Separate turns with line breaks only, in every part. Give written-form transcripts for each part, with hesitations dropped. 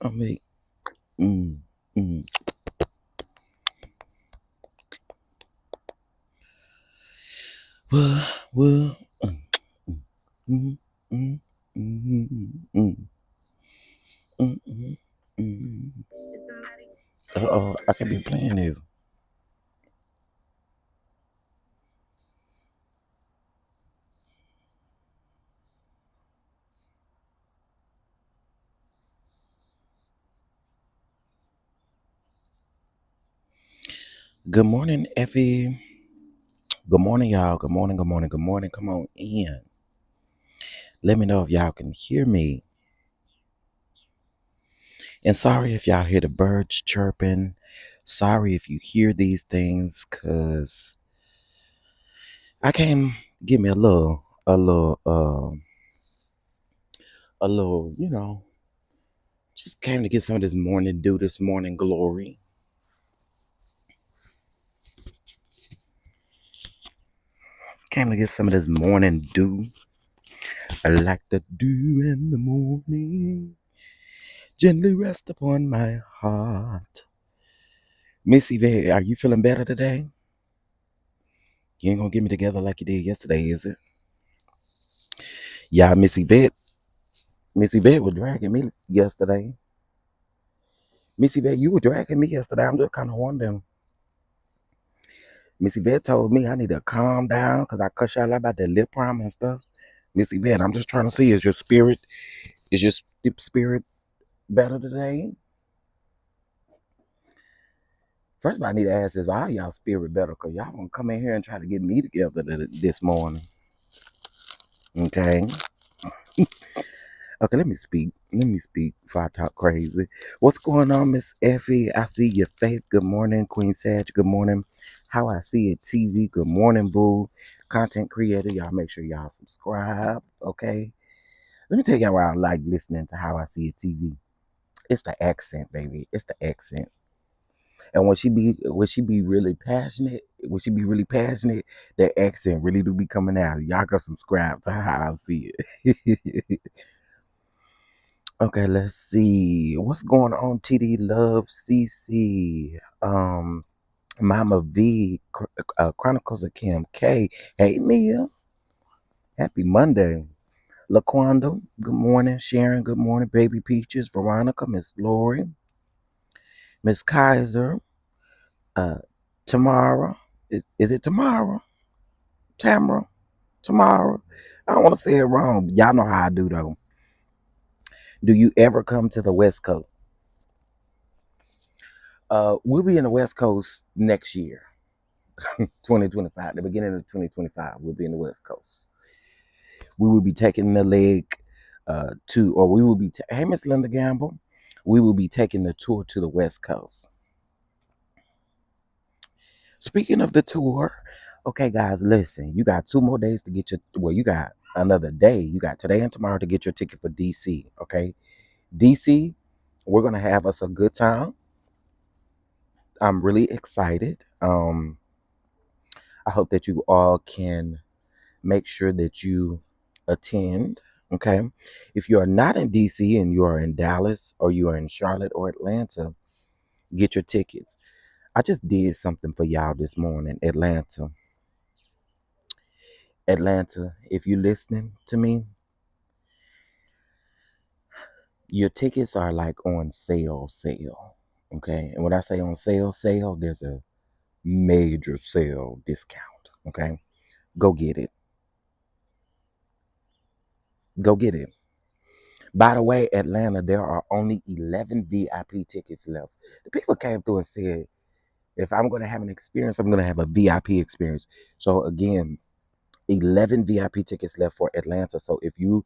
I mean, mm, mm. Well, well, mm, mm, mm, mm, mm, mm, mm. Uh-oh, I could be playing this. Good morning, Effie. Good morning, y'all. Good morning, good morning, good morning. Come on in. Let me know if y'all can hear me. And sorry if y'all hear the birds chirping. Sorry if you hear these things, cause I came give me a little, just came to get some of this morning dew, this morning glory. Came to get some of this morning dew. I like the dew in the morning. Gently rest upon my heart. Missy V, are you feeling better today? You ain't gonna get me together like you did yesterday, is it? Yeah, Missy Vet was dragging me yesterday. Missy Vet, you were dragging me yesterday. I'm just kind of wondering. Missy Vet told me I need to calm down because I cuss y'all about that lip balm and stuff. Missy Vet, I'm just trying to see, is your spirit better today? First of all, I need to ask is why y'all spirit better? Because y'all gonna come in here and try to get me together this morning. Okay. Okay, let me speak. Let me speak before I talk crazy. What's going on, Miss Effie? I see your face. Good morning, Queen Sag. Good morning. How I see it, TV. Good morning, Boo. Content creator. Y'all make sure y'all subscribe. Okay. Let me tell y'all why I like listening to How I See It TV. It's the accent, baby. It's the accent. And when she be really passionate, that accent really do be coming out. Y'all go subscribe to How I See It. Okay, let's see. What's going on, TD Love CC? Mama V, Chronicles of Kim K. Hey, Mia. Happy Monday. Laquanda, good morning. Sharon, good morning. Baby Peaches, Veronica, Miss Lori, Miss Kaiser, uh, Tamara. Is it Tamara? Tamara? Tamara? I don't want to say it wrong. Y'all know how I do, though. Do you ever come to the West Coast? We'll be in the West Coast next year. 2025, the beginning of 2025, we'll be in the West Coast. We will be taking the leg or we will be, hey, Miss Linda Gamble, we will be taking the tour to the West Coast. Speaking of the tour, okay, guys, listen, you got 2 more days to get you got another day. You got today and tomorrow to get your ticket for DC, okay? DC, we're going to have us a good time. I'm really excited. I hope that you all can make sure that you attend. Okay. If you are not in DC and you are in Dallas or you are in Charlotte or Atlanta, get your tickets. I just did something for y'all this morning. Atlanta, if you're listening to me, your tickets are like on sale. Okay. And when I say on sale, there's a major sale discount. Okay. Go get it. Go get it. By the way, Atlanta, there are only 11 VIP tickets left. The people came through and said, if I'm going to have an experience, I'm going to have a VIP experience. So, again, 11 VIP tickets left for Atlanta. So, if you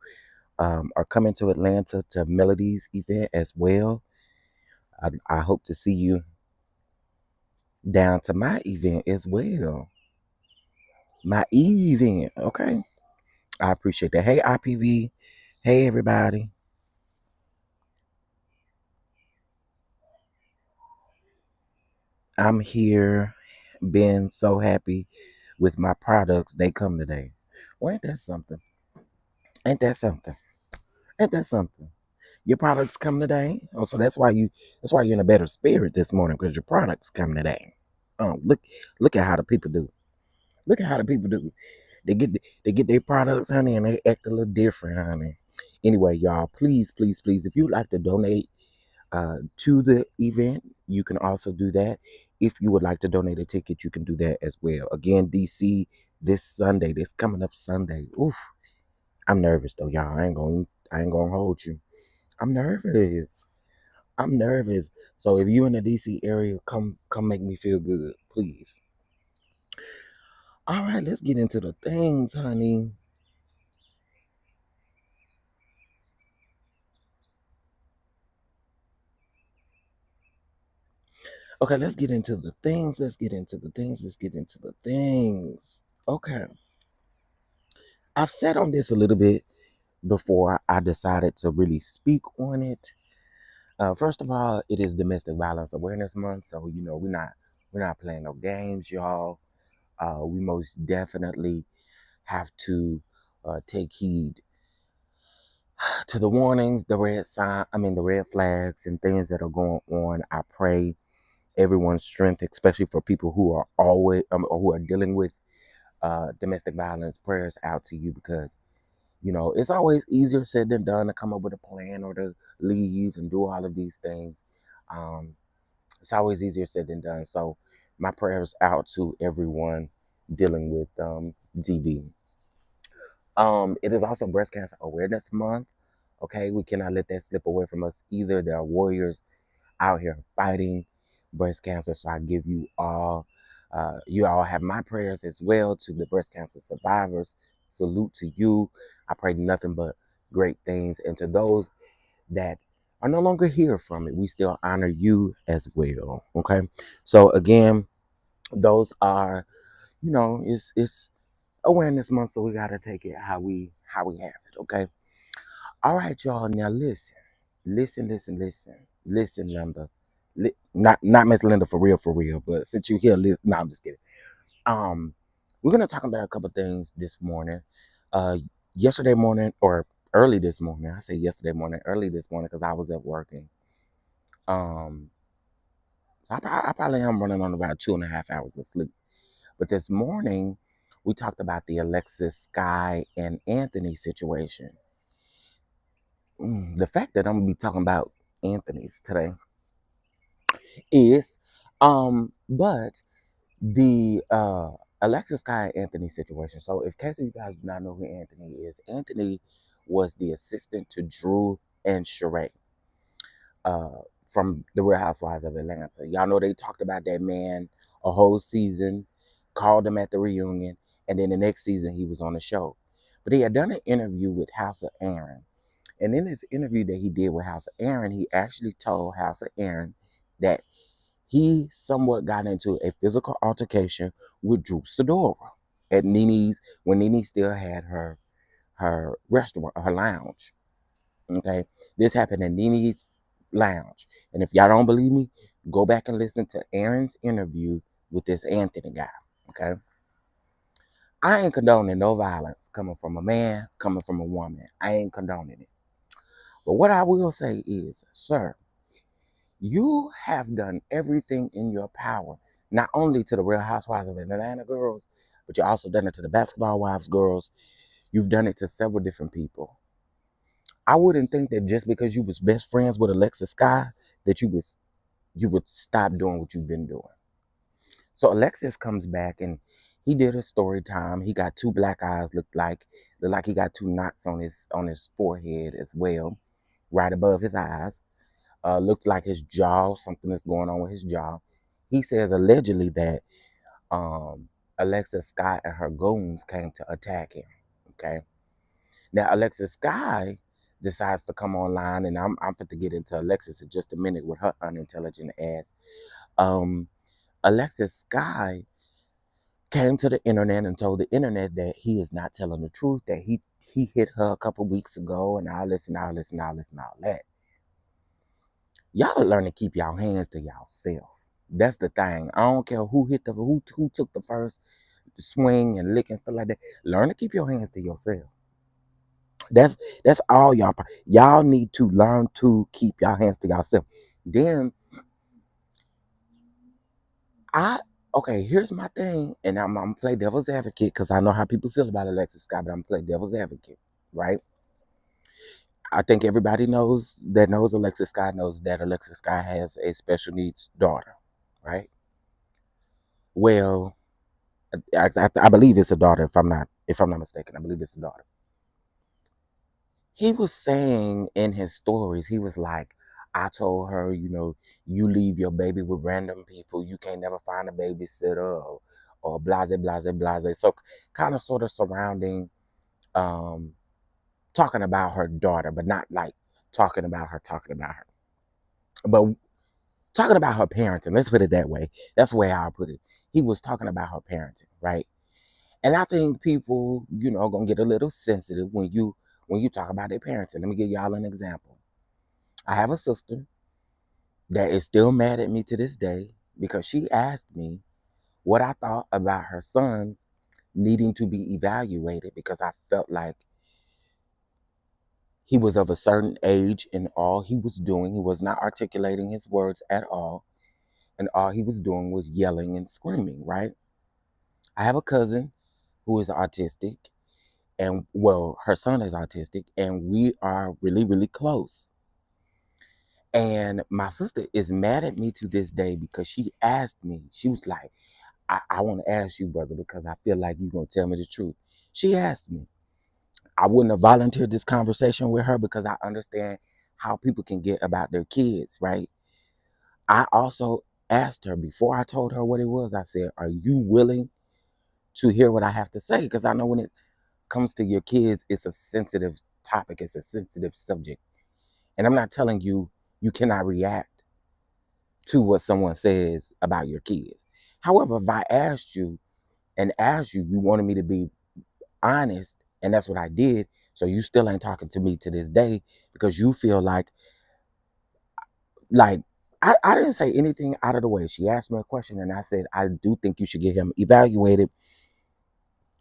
are coming to Atlanta to Melody's event as well, I hope to see you down to my event as well. My event, okay? I appreciate that. Hey, IPV. Hey, everybody. I'm here being so happy with my products. They come today. Well, ain't that something? Ain't that something? Ain't that something? Your products come today. Oh, so that's why you're in a better spirit this morning because your products come today. Oh, look at how the people do. Look at how the people do. They get their products, honey, and they act a little different, honey. Anyway, y'all, please, please, please, if you'd like to donate to the event, you can also do that. If you would like to donate a ticket, you can do that as well. Again, DC this Sunday, this coming up Sunday. Oof, I'm nervous though, y'all. I ain't gonna hold you. I'm nervous. I'm nervous. So if you in the DC area, come make me feel good, please. All right, let's get into the things, honey. Okay, let's get into the things. Let's get into the things. Let's get into the things. Okay. I've sat on this a little bit before I decided to really speak on it. First of all, it is Domestic Violence Awareness Month, so we're not playing no games, y'all. We most definitely have to take heed to the warnings, the red flags, and things that are going on. I pray everyone's strength, especially for people who are always or who are dealing with domestic violence. Prayers out to you because it's always easier said than done to come up with a plan or to leave and do all of these things. Um, it's always easier said than done. So my prayers out to everyone dealing with DV. It is also Breast Cancer Awareness Month. Okay, we cannot let that slip away from us either. There are warriors out here fighting breast cancer. So I give you all have my prayers as well to the breast cancer survivors. Salute to you. I pray nothing but great things. And to those that are no longer here from it, we still honor you as well. Okay. So again, those are, it's awareness month, so we gotta take it how we have it. Okay. All right, y'all. Now listen, Linda. Not Miss Linda for real. But since you here, listen. No, I'm just kidding. Um, we're gonna talk about a couple things this morning. Uh, yesterday morning or early this morning. I say yesterday morning, early this morning because I was at working. Um, so I probably am running on about 2.5 hours of sleep. But this morning, we talked about the Alexis Sky and Anthony situation. The fact that I'm gonna be talking about Anthony's today is, but the Alexis Sky and Anthony situation. So, if case of you guys do not know who Anthony is, Anthony was the assistant to Drew and Sheree uh, from the Real Housewives of Atlanta. Y'all know they talked about that man a whole season, called him at the reunion, and then the next season he was on the show. But he had done an interview with House of Aaron. And in this interview that he did with House of Aaron, he actually told House of Aaron that he somewhat got into a physical altercation with Drew Sidora at Nini's when Nini still had her restaurant, her lounge. Okay, this happened at Nini's lounge, and if y'all don't believe me, go back and listen to Aaron's interview with this Anthony guy. Okay, I ain't condoning no violence coming from a man, coming from a woman. I ain't condoning it. But what I will say is, sir, you have done everything in your power, not only to the Real Housewives of Atlanta girls, but you also done it to the Basketball Wives girls. You've done it to several different people. I wouldn't think that just because you was best friends with Alexis Sky that you would stop doing what you've been doing. So Alexis comes back and he did a story time. He got two black eyes, look like he got two knots on his forehead as well, right above his eyes. Looks like his jaw, something is going on with his jaw. He says allegedly that Alexis Sky and her goons came to attack him. Okay. Now Alexis Sky decides to come online, and I'm fit to get into Alexis in just a minute with her unintelligent ass. Um, Alexis Sky came to the internet and told the internet that he is not telling the truth, that he hit her a couple weeks ago, and all this and all this and all this and all that. Y'all learn to keep y'all hands to y'allself. That's the thing. I don't care who took the first swing and lick and stuff like that. Learn to keep your hands to yourself. That's that's all y'all. Y'all need to learn to keep y'all hands to yourself. Then I okay. Here's my thing, and I'm gonna play devil's advocate because I know how people feel about Alexis Sky, but I'm gonna play devil's advocate, right? I think everybody knows Alexis Sky knows that Alexis Sky has a special needs daughter, right? Well, I believe it's a daughter. If I'm not mistaken, I believe it's a daughter. He was saying in his stories, he was like, I told her, you leave your baby with random people, you can't never find a babysitter, or blase, blase, blase. So kind of sort of surrounding, um, talking about her daughter, but not like talking about her, but talking about her parenting. Let's put it that way. That's the way I'll put it. He was talking about her parenting, right? And I think people, gonna get a little sensitive when you talk about their parenting. Let me give y'all an example. I have a sister that is still mad at me to this day because she asked me what I thought about her son needing to be evaluated because I felt like he was of a certain age and all he was doing, he was not articulating his words at all, and all he was doing was yelling and screaming, right? I have a cousin who is autistic, and well, her son is autistic, and we are really, really close. And my sister is mad at me to this day because she asked me, she was like, I want to ask you, brother, because I feel like you're going to tell me the truth. She asked me. I wouldn't have volunteered this conversation with her because I understand how people can get about their kids, right? I also asked her before I told her what it was. I said, are you willing to hear what I have to say? Because I know when it comes to your kids, it's a sensitive topic, it's a sensitive subject. And I'm not telling you you cannot react to what someone says about your kids. However, if I asked you, you wanted me to be honest, and that's what I did. So you still ain't talking to me to this day because you feel like I didn't say anything out of the way. She asked me a question and I said, I do think you should get him evaluated.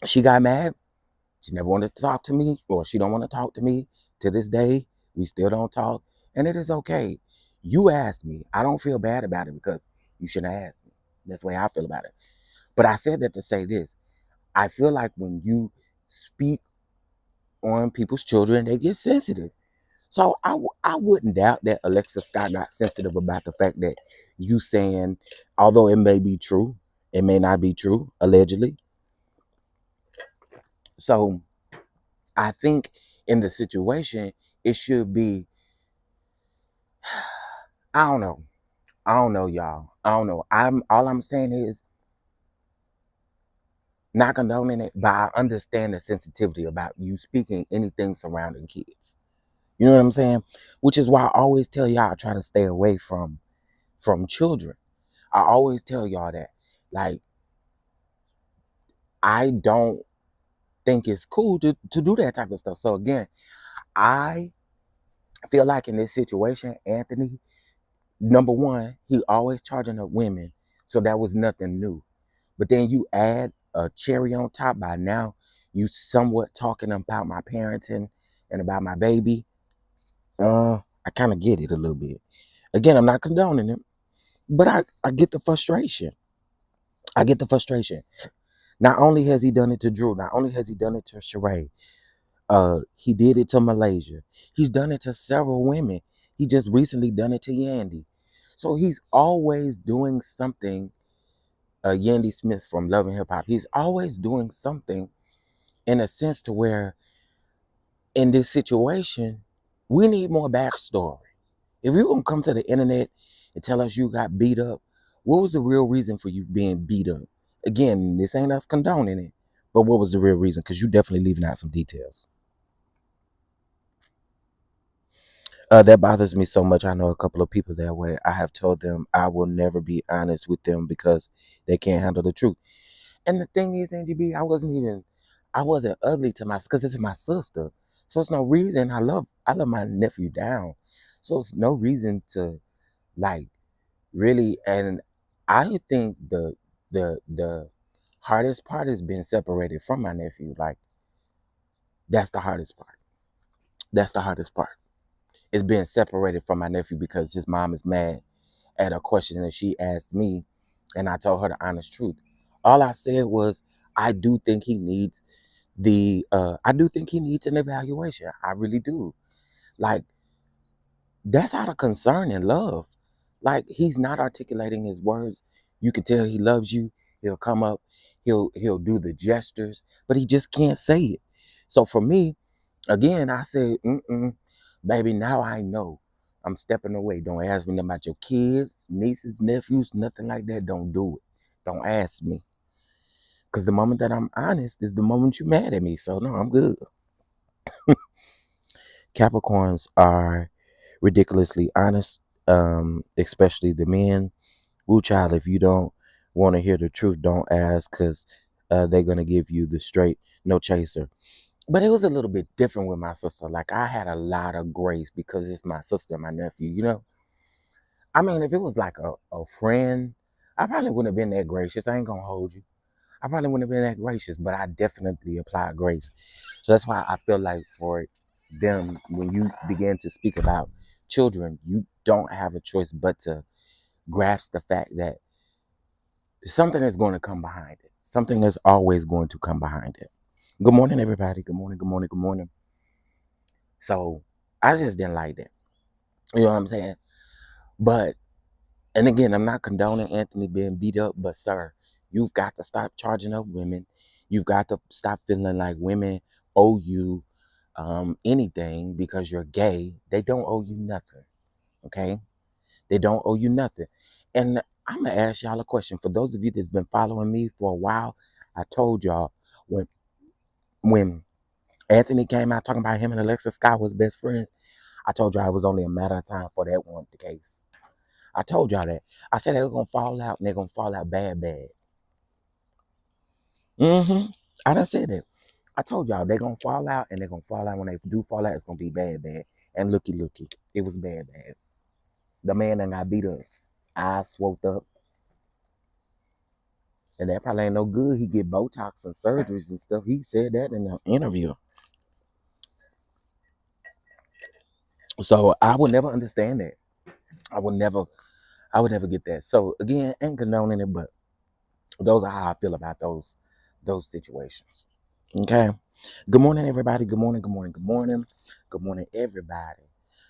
She got mad. She never wanted to talk to me, or she don't want to talk to me to this day. We still don't talk, and it is okay. You asked me. I don't feel bad about it because you shouldn't have asked me. That's the way I feel about it. But I said that to say this. I feel like when you speak on people's children, they get sensitive. So I wouldn't doubt that Alexa Scott not sensitive about the fact that you saying, although it may be true, it may not be true, allegedly. So I think in the situation, it should be, I don't know. I don't know, y'all. I don't know. I'm saying is not condoning it, but I understand the sensitivity about you speaking anything surrounding kids. You know what I'm saying? Which is why I always tell y'all try to stay away from children. I always tell y'all that. Like, I don't think it's cool to do that type of stuff. So again, I feel like in this situation, Anthony, number one, he always charging up women. So that was nothing new. But then you add a cherry on top by now, you somewhat talking about my parenting and about my baby. I kind of get it a little bit. Again, I'm not condoning it, but I get the frustration. I get the frustration. Not only has he done it to Drew, not only has he done it to Sheree, he did it to Malaysia. He's done it to several women. He just recently done it to Yandy. So he's always doing something. Yandy Smith from Love and Hip Hop. He's always doing something in a sense to where in this situation, we need more backstory. If you're gonna come to the internet and tell us you got beat up, what was the real reason for you being beat up? Again, this ain't us condoning it, but what was the real reason? Because you definitely leaving out some details. That bothers me so much. I know a couple of people that way. I have told them I will never be honest with them because they can't handle the truth. And the thing is, NGB, I wasn't ugly to my, because this is my sister. So it's no reason. I love my nephew down. So it's no reason to like really. And I think the hardest part is being separated from my nephew. Like that's the hardest part. That's the hardest part. It's being separated from my nephew because his mom is mad at a question that she asked me, and I told her the honest truth. All I said was, I do think he needs I do think he needs an evaluation. I really do. Like, that's out of concern and love. Like, he's not articulating his words. You can tell he loves you. He'll come up, he'll do the gestures, but he just can't say it. So for me, again, I said, baby, now I know. I'm stepping away. Don't ask me about your kids, nieces, nephews, nothing like that. Don't do it. Don't ask me. Because the moment that I'm honest is the moment you're mad at me. So, no, I'm good. Capricorns are ridiculously honest, especially the men. Woo child, if you don't want to hear the truth, don't ask because they're going to give you the straight, no chaser. But it was a little bit different with my sister. Like, I had a lot of grace because it's my sister and my nephew, you know? I mean, if it was like a friend, I probably wouldn't have been that gracious. I ain't going to hold you. I probably wouldn't have been that gracious, but I definitely applied grace. So that's why I feel like for them, when you begin to speak about children, you don't have a choice but to grasp the fact that something is going to come behind it. Something is always going to come behind it. Good morning, everybody. Good morning, good morning, good morning. So I just didn't like that. You know what I'm saying? But, and again, I'm not condoning Anthony being beat up, but sir, you've got to stop charging up women. You've got to stop feeling like women owe you anything because you're gay. They don't owe you nothing. Okay? They don't owe you nothing. And I'm going to ask y'all a question. For those of you that's been following me for a while, I told y'all when Anthony came out talking about him and Alexis Sky was best friends, I told y'all it was only a matter of time for that one the case. I told y'all that. I said they were going to fall out and they're going to fall out bad, bad. I done said that. I told y'all they're going to fall out and they're going to fall out. When they do fall out, it's going to be bad, bad. And looky. It was bad, bad. The man that got beat up. Eyes swelled up. And that probably ain't no good. He get Botox and surgeries and stuff. He said that in the interview. So I would never understand that. I would never get that. So again, ain't condoning it, but those are how I feel about those situations. Okay. Good morning, everybody. Good morning, good morning, good morning. Good morning, everybody.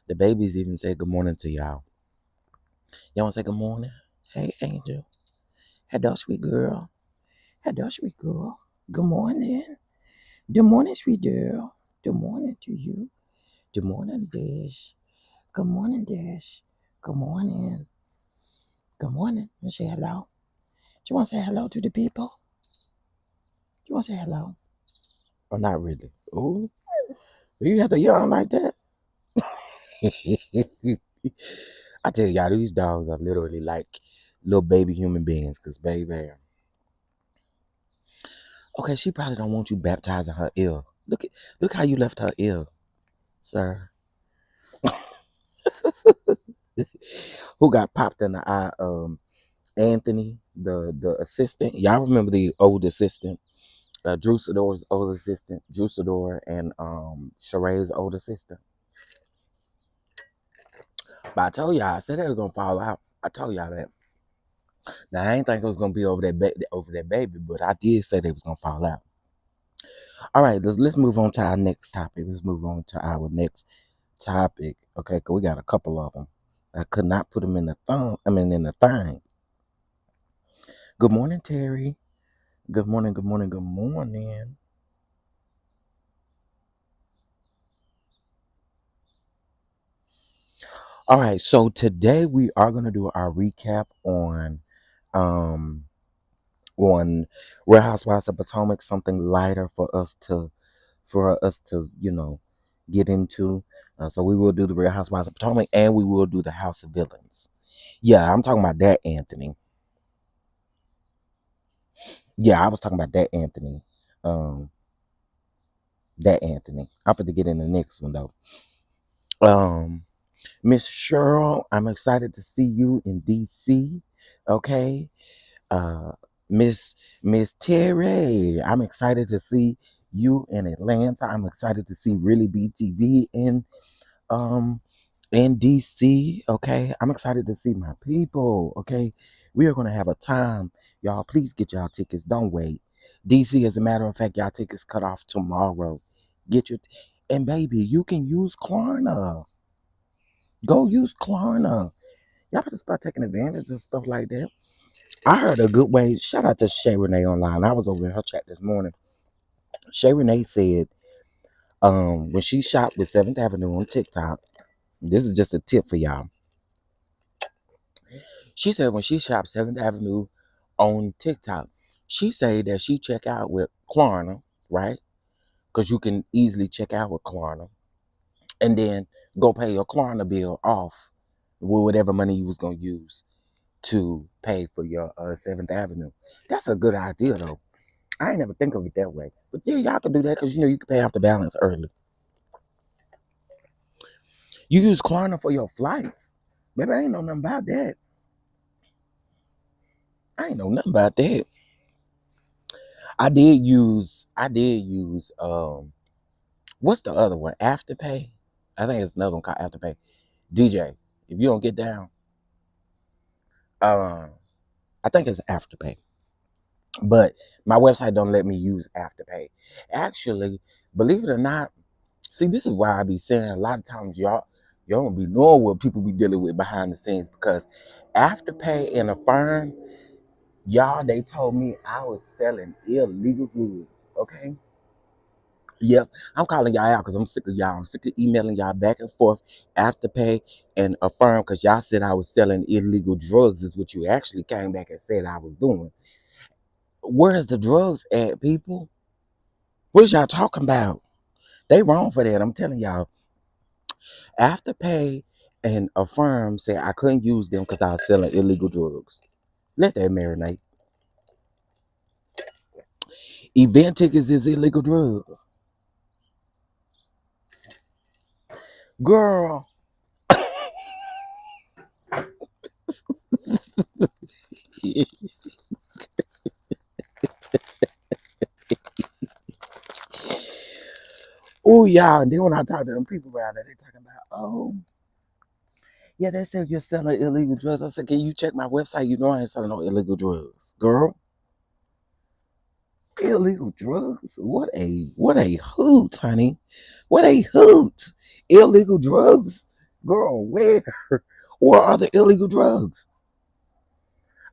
The babies even said good morning to y'all. Y'all want to say good morning? Hey, Angel. Hello, sweet girl. Hello, sweet girl. Good morning. Good morning, sweet girl. Good morning to you. Good morning, Dash. Good morning, Dash. Good morning. Good morning. You say hello. Do you want to say hello to the people? Do you want to say hello? Or not really? Oh, you have to yawn like that? I tell y'all, these dogs are literally like little baby human beings. Cause baby, okay, she probably don't want you baptizing her ear. Look how you left her ear, sir. Who got popped in the eye? Anthony, the assistant. Y'all remember the old assistant, Drew Sidor's old assistant, Drew Sidor and Sheree's old assistant. But I told y'all, I said they was gonna fall out. I told y'all that. Now I ain't think it was gonna be over that baby, but I did say they was gonna fall out. All right, let's move on to our next topic. Let's move on to our next topic. Okay, cause we got a couple of them. I could not put them in the thumb. I mean, in the thing. Good morning, Terry. Good morning. Good morning. Good morning. All right, so today we are gonna do our recap um on Real Housewives of Potomac, something lighter for us to get into. So we will do the Real Housewives of Potomac and we will do the House of Villains. Yeah, I'm talking about that Anthony. Yeah, I was talking about that Anthony. Um, that Anthony. I'm going to get in the next one though. Miss Cheryl, I'm excited to see you in DC. Okay. Uh, Miss Terry, I'm excited to see you in Atlanta. I'm excited to see Really BTV um in DC. Okay, I'm excited to see my people. Okay, we are gonna have a time, y'all. Please get y'all tickets. Don't wait. DC, as a matter of fact, y'all tickets cut off tomorrow. Get your and baby, you can use Klarna. Go use Klarna. Y'all better start taking advantage of stuff like that. I heard a good way. Shout out to Shay Renee online. I was over in her chat this morning. Shay Renee said, when she shopped with 7th Avenue on TikTok, this is just a tip for y'all. She said when she shopped 7th Avenue on TikTok, she said that she check out with Klarna, right? Because you can easily check out with Klarna, and then go pay your Klarna bill off with whatever money you was gonna use to pay for your 7th Avenue. That's a good idea though. I ain't never think of it that way. But yeah, y'all can do that because you can pay off the balance early. You use Klarna for your flights. Baby, I ain't know nothing about that. I ain't know nothing about that. I did use what's the other one? Afterpay? I think it's another one called Afterpay. DJ, if you don't get down, I think it's Afterpay. But my website don't let me use Afterpay. Actually, believe it or not, see, this is why I be saying a lot of times y'all don't be knowing what people be dealing with behind the scenes, because Afterpay and Affirm, y'all, they told me I was selling illegal goods. Okay. Yep, I'm calling y'all out because I'm sick of y'all. I'm sick of emailing y'all back and forth, Afterpay and Affirm, because y'all said I was selling illegal drugs, is what you actually came back and said I was doing. Where's the drugs at, people? What is y'all talking about? They wrong for that. I'm telling y'all. Afterpay and Affirm said I couldn't use them because I was selling illegal drugs. Let that marinate. Event tickets is illegal drugs. Girl. Oh, y'all. And then when I talk to them people around there, they talking about, oh, yeah, they said you're selling illegal drugs. I said, can you check my website? You know I ain't selling no illegal drugs. Girl, illegal drugs? What a hoot, honey. What a hoot. Illegal drugs? Girl, where? Where are the illegal drugs?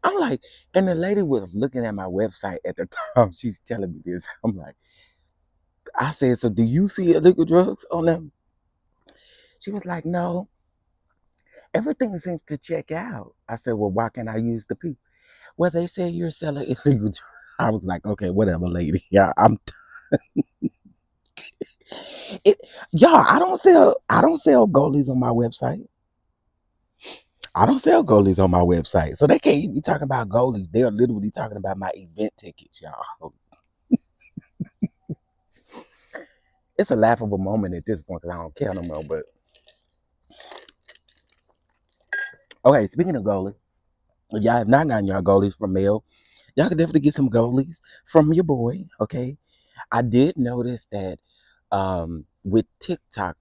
I'm like, and the lady was looking at my website at the time. She's telling me this. I'm like, I said, so do you see illegal drugs on them? She was like, no, everything seems to check out. I said, well, why can't I use the people? Well, they said you're selling illegal drugs. I was like, okay, whatever, lady. Yeah, it. Y'all, I don't sell goalies on my website. I don't sell goalies on my website, so they can't even be talking about goalies. They're literally talking about my event tickets, y'all. It's a laughable moment at this point because I don't care no more. But okay, speaking of goalies, if y'all have not gotten y'all goalies from mail, y'all can definitely get some goalies from your boy. Okay, I did notice that with TikTok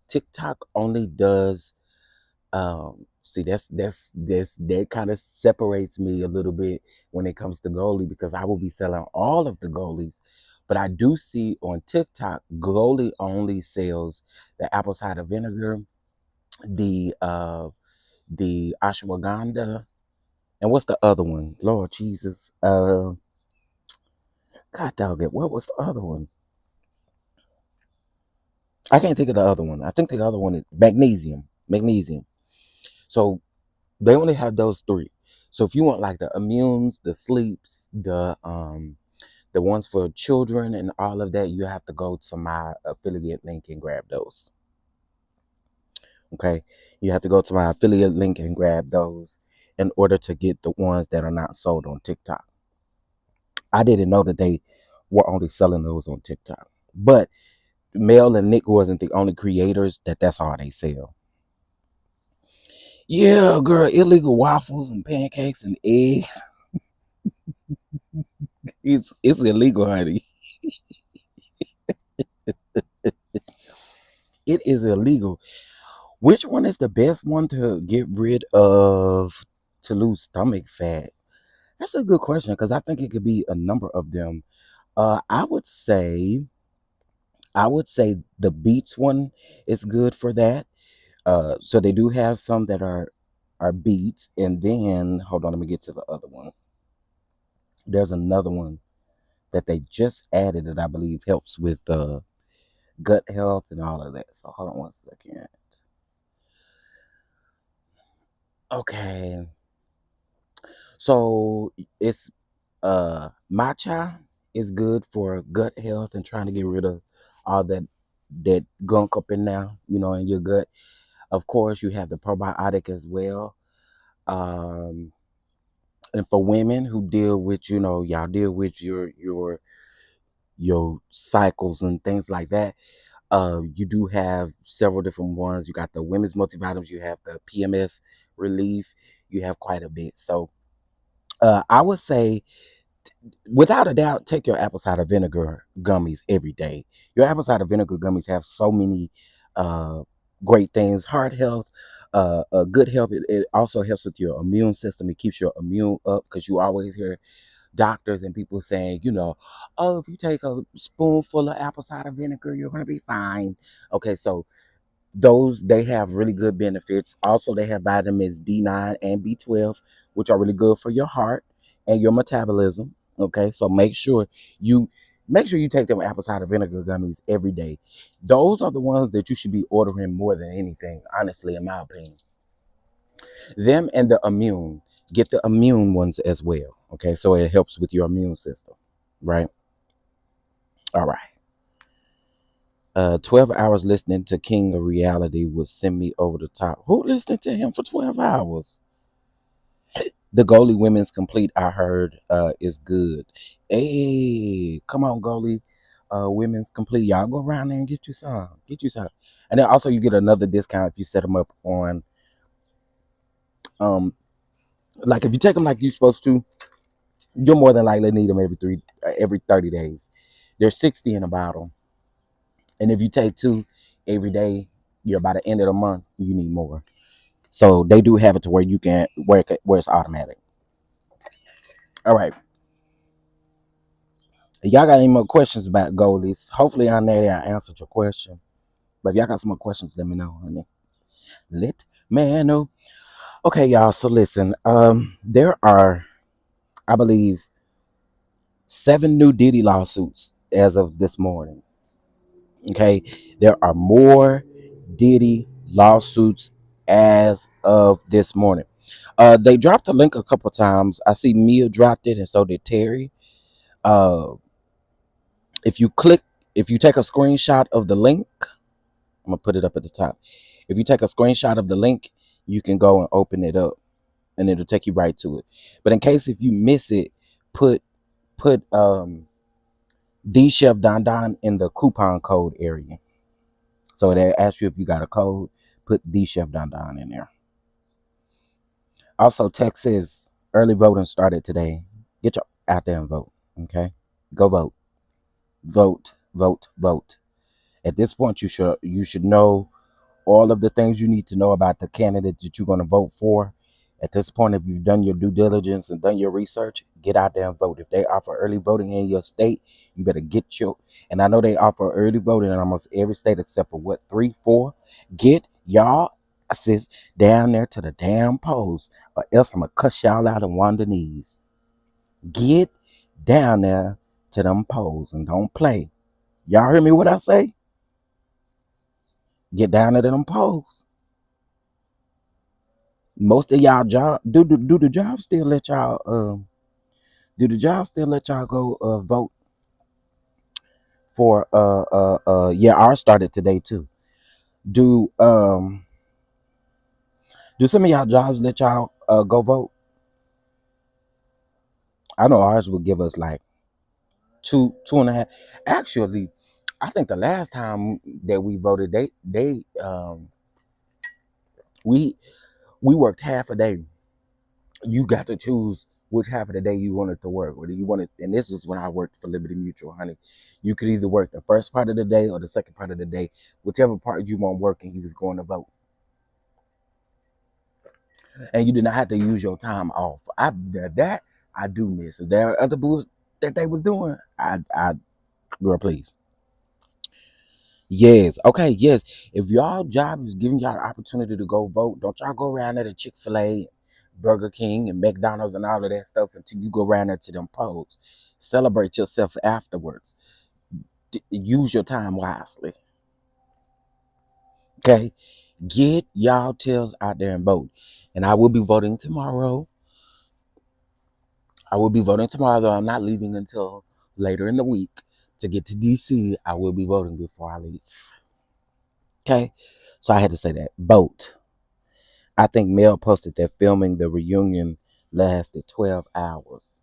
only does see that kind of separates me a little bit when it comes to goalie, because I will be selling all of the goalies, but I do see on TikTok goalie only sells the apple cider vinegar, the ashwagandha, and what's the other one? Lord Jesus, God dog it, what was the other one? I can't think of the other one. I think the other one is magnesium. Magnesium. So they only have those three. So if you want like the immunes, the sleeps, the ones for children and all of that, you have to go to my affiliate link and grab those. Okay? You have to go to my affiliate link and grab those in order to get the ones that are not sold on TikTok. I didn't know that they were only selling those on TikTok. But Mel and Nick wasn't the only creators that's all they sell. Yeah, girl, illegal waffles and pancakes and eggs. It's illegal, honey. It is illegal. Which one is the best one to get rid of to lose stomach fat? That's a good question because I think it could be a number of them. Uh, I would say, I would say the beets one is good for that. So they do have some that are beets, and then hold on, let me get to the other one. There's another one that they just added that I believe helps with gut health and all of that. So hold on one second. Okay, so it's matcha is good for gut health and trying to get rid of all that gunk up in there, in your gut. Of course, you have the probiotic as well. Um, and for women who deal with, y'all deal with your cycles and things like that. You do have several different ones. You got the women's multivitamins. You have the PMS relief. You have quite a bit. So I would say, without a doubt, take your apple cider vinegar gummies every day. Your apple cider vinegar gummies have so many uh, great things. Heart health, good health. It also helps with your immune system. It keeps your immune up because you always hear doctors and people saying, oh, if you take a spoonful of apple cider vinegar, you're going to be fine. Okay, so those they have really good benefits. Also, they have vitamins B9 and B12, which are really good for your heart and your metabolism. Okay, so make sure you take them apple cider vinegar gummies every day. Those are the ones that you should be ordering more than anything, honestly, in my opinion. Them and the immune. Get the immune ones as well. Okay, so it helps with your immune system, right? All right. 12 hours listening to King of Reality would send me over the top. Who listened to him for 12 hours? The goalie women's complete, I heard, is good. Hey, come on, goalie. Women's complete. Y'all go around there and get you some. Get you some. And then also you get another discount if you set them up on, um, like if you take them like you're supposed to, you're more than likely need them every 30 days. There's 60 in a bottle. And if you take two every day, you're by the end of the month, you need more. So they do have it to where you can where it's automatic. All right. Y'all got any more questions about goalies? Hopefully on there I answered your question. But if y'all got some more questions, let me know, honey. Let me know. Okay, y'all. So listen, there are, I believe, 7 new Diddy lawsuits as of this morning. Okay. There are more Diddy lawsuits as of this morning. They dropped the link a couple times. I see Mia dropped it, and so did Terry. Uh, if you click, if you take a screenshot of the link, I'm gonna put it up at the top. If you take a screenshot of the link, you can go and open it up, and it'll take you right to it. But in case if you miss it, put the Chef Don Don in the coupon code area. So they ask you if you got a code. Put the Chef Don Don in there. Also, Texas early voting started today. Get your out there and vote. Okay, go vote, vote, vote, vote. At this point, you should know all of the things you need to know about the candidate that you're going to vote for. At this point, if you've done your due diligence and done your research, get out there and vote. If they offer early voting in your state, you better get your. And I know they offer early voting in almost every state except for what, 3, 4. Get y'all asses down there to the damn polls, or else I'm gonna cuss y'all out and on the knees. Get down there to them polls and don't play. Y'all hear me? What I say? Get down there to them polls. Most of y'all job do the job still let y'all go vote for yeah, ours started today too. Do do some of y'all jobs let y'all go vote? I know ours would give us like two and a half. Actually, I think the last time that we voted, they we we worked half a day. You got to choose which half of the day you wanted to work. Whether you wanted, and this was when I worked for Liberty Mutual, honey. You could either work the first part of the day or the second part of the day, whichever part you want working, you was going to vote. And you did not have to use your time off. That I do miss. If there are other books that they was doing, girl, please. Yes. Okay. Yes. If y'all job is giving y'all the opportunity to go vote, don't y'all go around there to Chick-fil-A, Burger King, and McDonald's and all of that stuff until you go around there to them polls. Celebrate yourself afterwards. Use your time wisely. Okay. Get y'all tails out there and vote. And I will be voting tomorrow. Though I'm not leaving until later in the week to get to DC. I will be voting before I leave. Okay. So I had to say that. Vote. I think Mel posted that filming the reunion lasted 12 hours.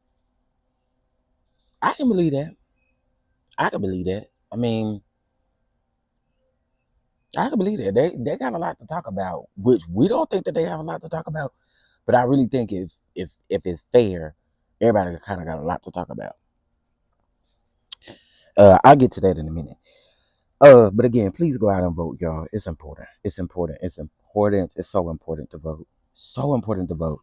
I can believe that. I can believe that. I mean, I can believe that. They got a lot to talk about, which we don't think that they have a lot to talk about. But I really think if it's fair, everybody kind of got a lot to talk about. I'll get to that in a minute. But again, please go out and vote, y'all. It's important. It's important. It's important. It's so important to vote. So important to vote.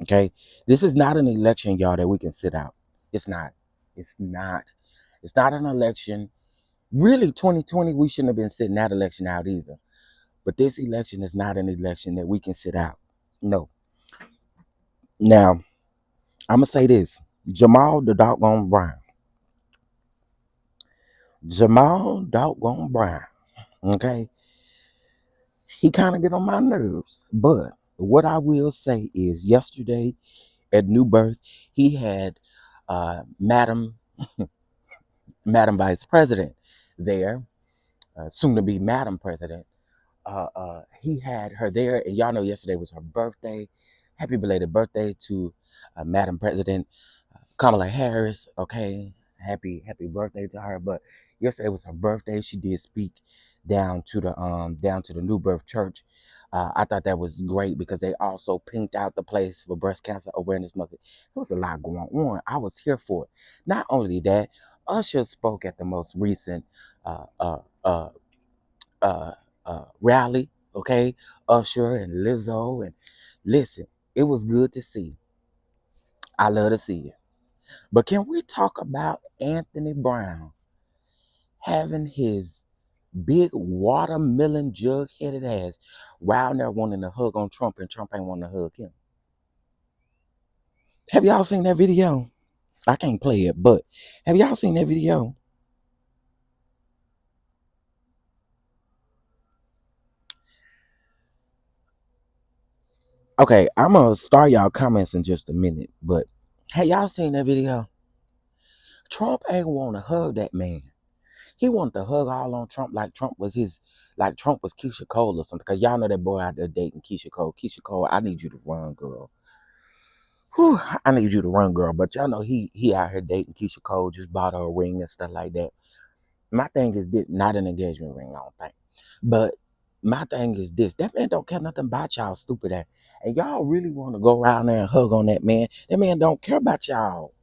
Okay, this is not an election, y'all, that we can sit out. It's not. It's not. It's not an election. Really, 2020, we shouldn't have been sitting that election out either. But this election is not an election that we can sit out. No. Now, I'm gonna say this: Jamal the doggone Brown. Jamal doggone Brown. Okay, he kind of get on my nerves. But what I will say is, yesterday at New Birth, he had Madam Vice President there, soon to be Madam President. He had her there, and y'all know yesterday was her birthday. Happy belated birthday to Madam President Kamala Harris. Okay, happy birthday to her. But yesterday was her birthday. She did speak down to the New Birth Church. I thought that was great because they also pinked out the place for breast cancer awareness month. There was a lot going on. I was here for it. Not only that, Usher spoke at the most recent uh, uh, uh, uh, rally. Okay, Usher and Lizzo, and listen, it was good to see. I love to see it. But can we talk about Anthony Brown having his big watermelon jug headed ass round there wanting to hug on Trump and Trump ain't wanting to hug him? Have y'all seen that video? I can't play it, but have y'all seen that video? Okay, I'm gonna start y'all comments in just a minute, but have y'all seen that video? Trump ain't want to hug that man. He wanted to hug all on Trump like Trump was Keisha Cole or something. Cause y'all know that boy out there dating Keisha Cole. Keisha Cole, I need you to run, girl. Whew, I need you to run, girl. But y'all know he out here dating Keisha Cole, just bought her a ring and stuff like that. My thing is this, not an engagement ring, I don't think. But my thing is this: that man don't care nothing about y'all stupid ass. And y'all really want to go around there and hug on that man. That man don't care about y'all.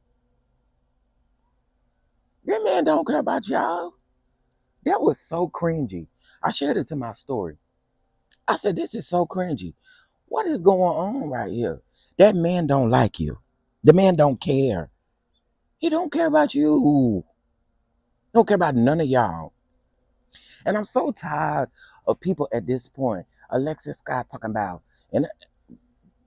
That man don't care about y'all. That was so cringy. I shared it to my story. I said, this is so cringy. What is going on right here? That man don't like you. The man don't care. He don't care about you. Don't care about none of y'all. And I'm so tired of people at this point. Alexis Sky talking about, and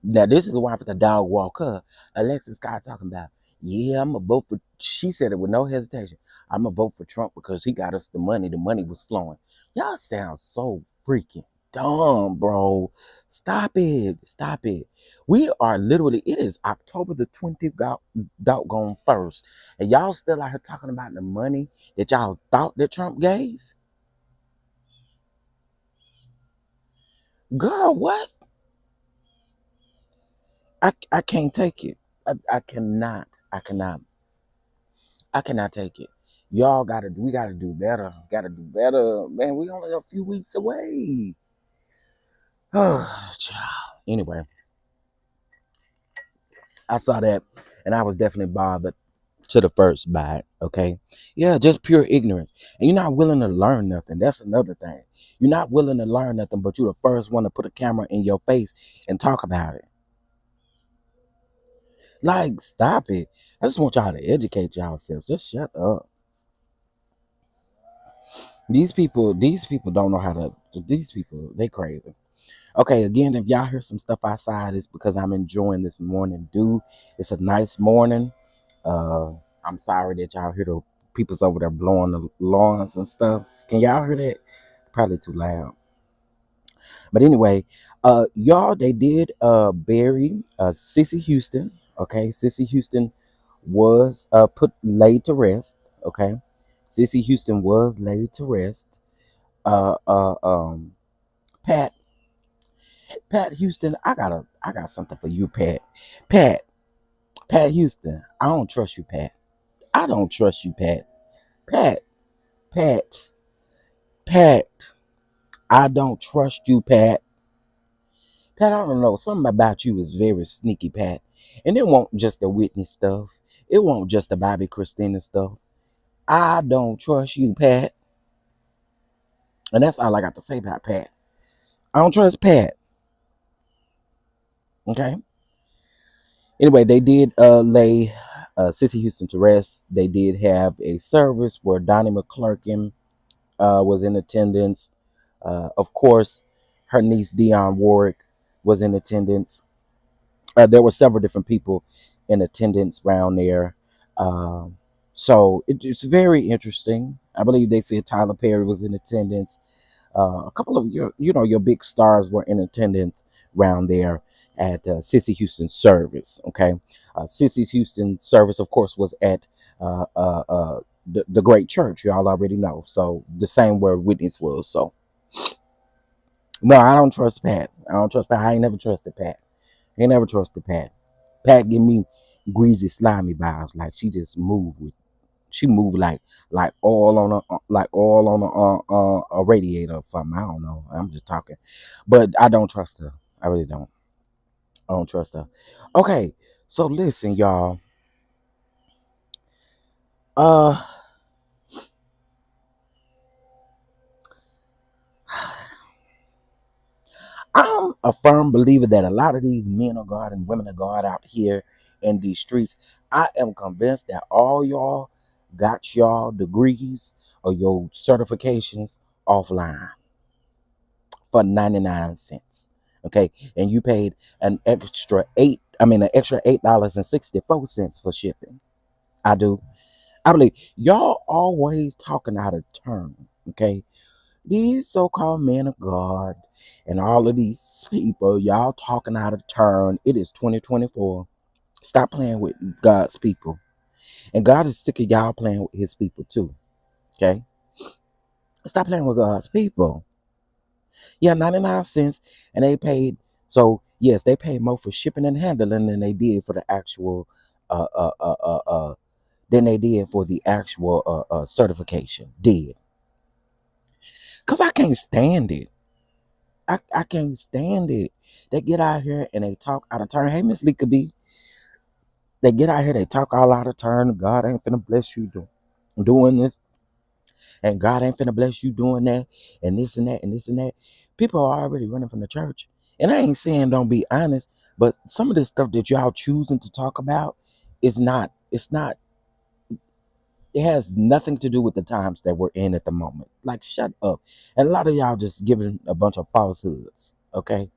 now this is why for the dog walker. Alexis Sky talking about, yeah, I'm gonna vote for. She said it with no hesitation. I'm gonna vote for Trump because he got us the money. The money was flowing. Y'all sound so freaking dumb, bro. Stop it. Stop it. We are literally. It is October the 20th, doggone first, and y'all still out here talking about the money that y'all thought that Trump gave. Girl, what? I can't take it. I cannot. I cannot take it. We gotta do better. Gotta do better. Man, we only a few weeks away. Oh, child. Anyway, I saw that And I was definitely bothered to the first by it. Okay. Yeah, just pure ignorance. And you're not willing to learn nothing. That's another thing. You're not willing to learn nothing, but you're the first one to put a camera in your face and talk about it. Like, stop it. I just want y'all to educate yourselves. Just shut up. These people don't know how to. These people, they crazy. Okay, again, if y'all hear some stuff outside, it's because I'm enjoying this morning dew. It's a nice morning. Uh, I'm sorry that y'all hear the people's over there blowing the lawns and stuff. Can y'all hear that? Probably too loud. But anyway, y'all, they did bury Sissy Houston. Okay, Sissy Houston was put laid to rest. Okay, Sissy Houston was laid to rest. Uh, uh, um, Pat Pat Houston, I got something for you, Pat. Pat Pat Houston, I don't trust you, Pat. I don't trust you, Pat. Pat Pat Pat, I don't trust you, Pat. Pat, I don't know. Something about you is very sneaky, Pat. And it won't just the Whitney stuff. It won't just the Bobby Christina stuff. I don't trust you, Pat. And that's all I got to say about Pat. I don't trust Pat. Okay. Anyway, they did lay Sissy Houston to rest. They did have a service where Donnie McClurkin was in attendance. Of course, her niece Dionne Warwick was in attendance. There were several different people in attendance around there. Um, so it's very interesting. I believe they said Tyler Perry was in attendance. A couple of your big stars were in attendance around there at Sissy Houston's service. Okay, Sissy Houston's service, of course, was at the great church. Y'all already know. So the same where Whitney's was. So no, I don't trust Pat. I don't trust Pat. I ain't never trusted Pat. I ain't never trusted Pat. Pat give me greasy, slimy vibes. Like she just moved with. She moved like oil on a radiator or something. I don't know. I'm just talking, but I don't trust her. I really don't. I don't trust her. Okay, so listen, y'all. Uh, I'm a firm believer that a lot of these men of God and women of God out here in these streets, I am convinced that all y'all got y'all degrees or your certifications offline for 99 cents. Okay. And you paid an extra $8.64 for shipping. I do. I believe y'all always talking out of turn. Okay. These so-called men of God and all of these people, y'all talking out of turn. It is 2024. Stop playing with God's people. And God is sick of y'all playing with his people too. Okay? Stop playing with God's people. Yeah, 99 cents. And they paid, so yes, they paid more for shipping and handling than they did for the actual uh uh uh uh, uh than they did for the actual certification. Did. Cause I can't stand it. I can't stand it. They get out here and they talk out of turn. Hey, Miss Lee could be. They get out here, they talk all out of turn. God ain't finna bless you doing this, and God ain't finna bless you doing that, and this and that, and this and that. People are already running from the church. And I ain't saying don't be honest, but some of this stuff that y'all choosing to talk about it's not, it has nothing to do with the times that we're in at the moment. Like, shut up. And a lot of y'all just giving a bunch of falsehoods, okay?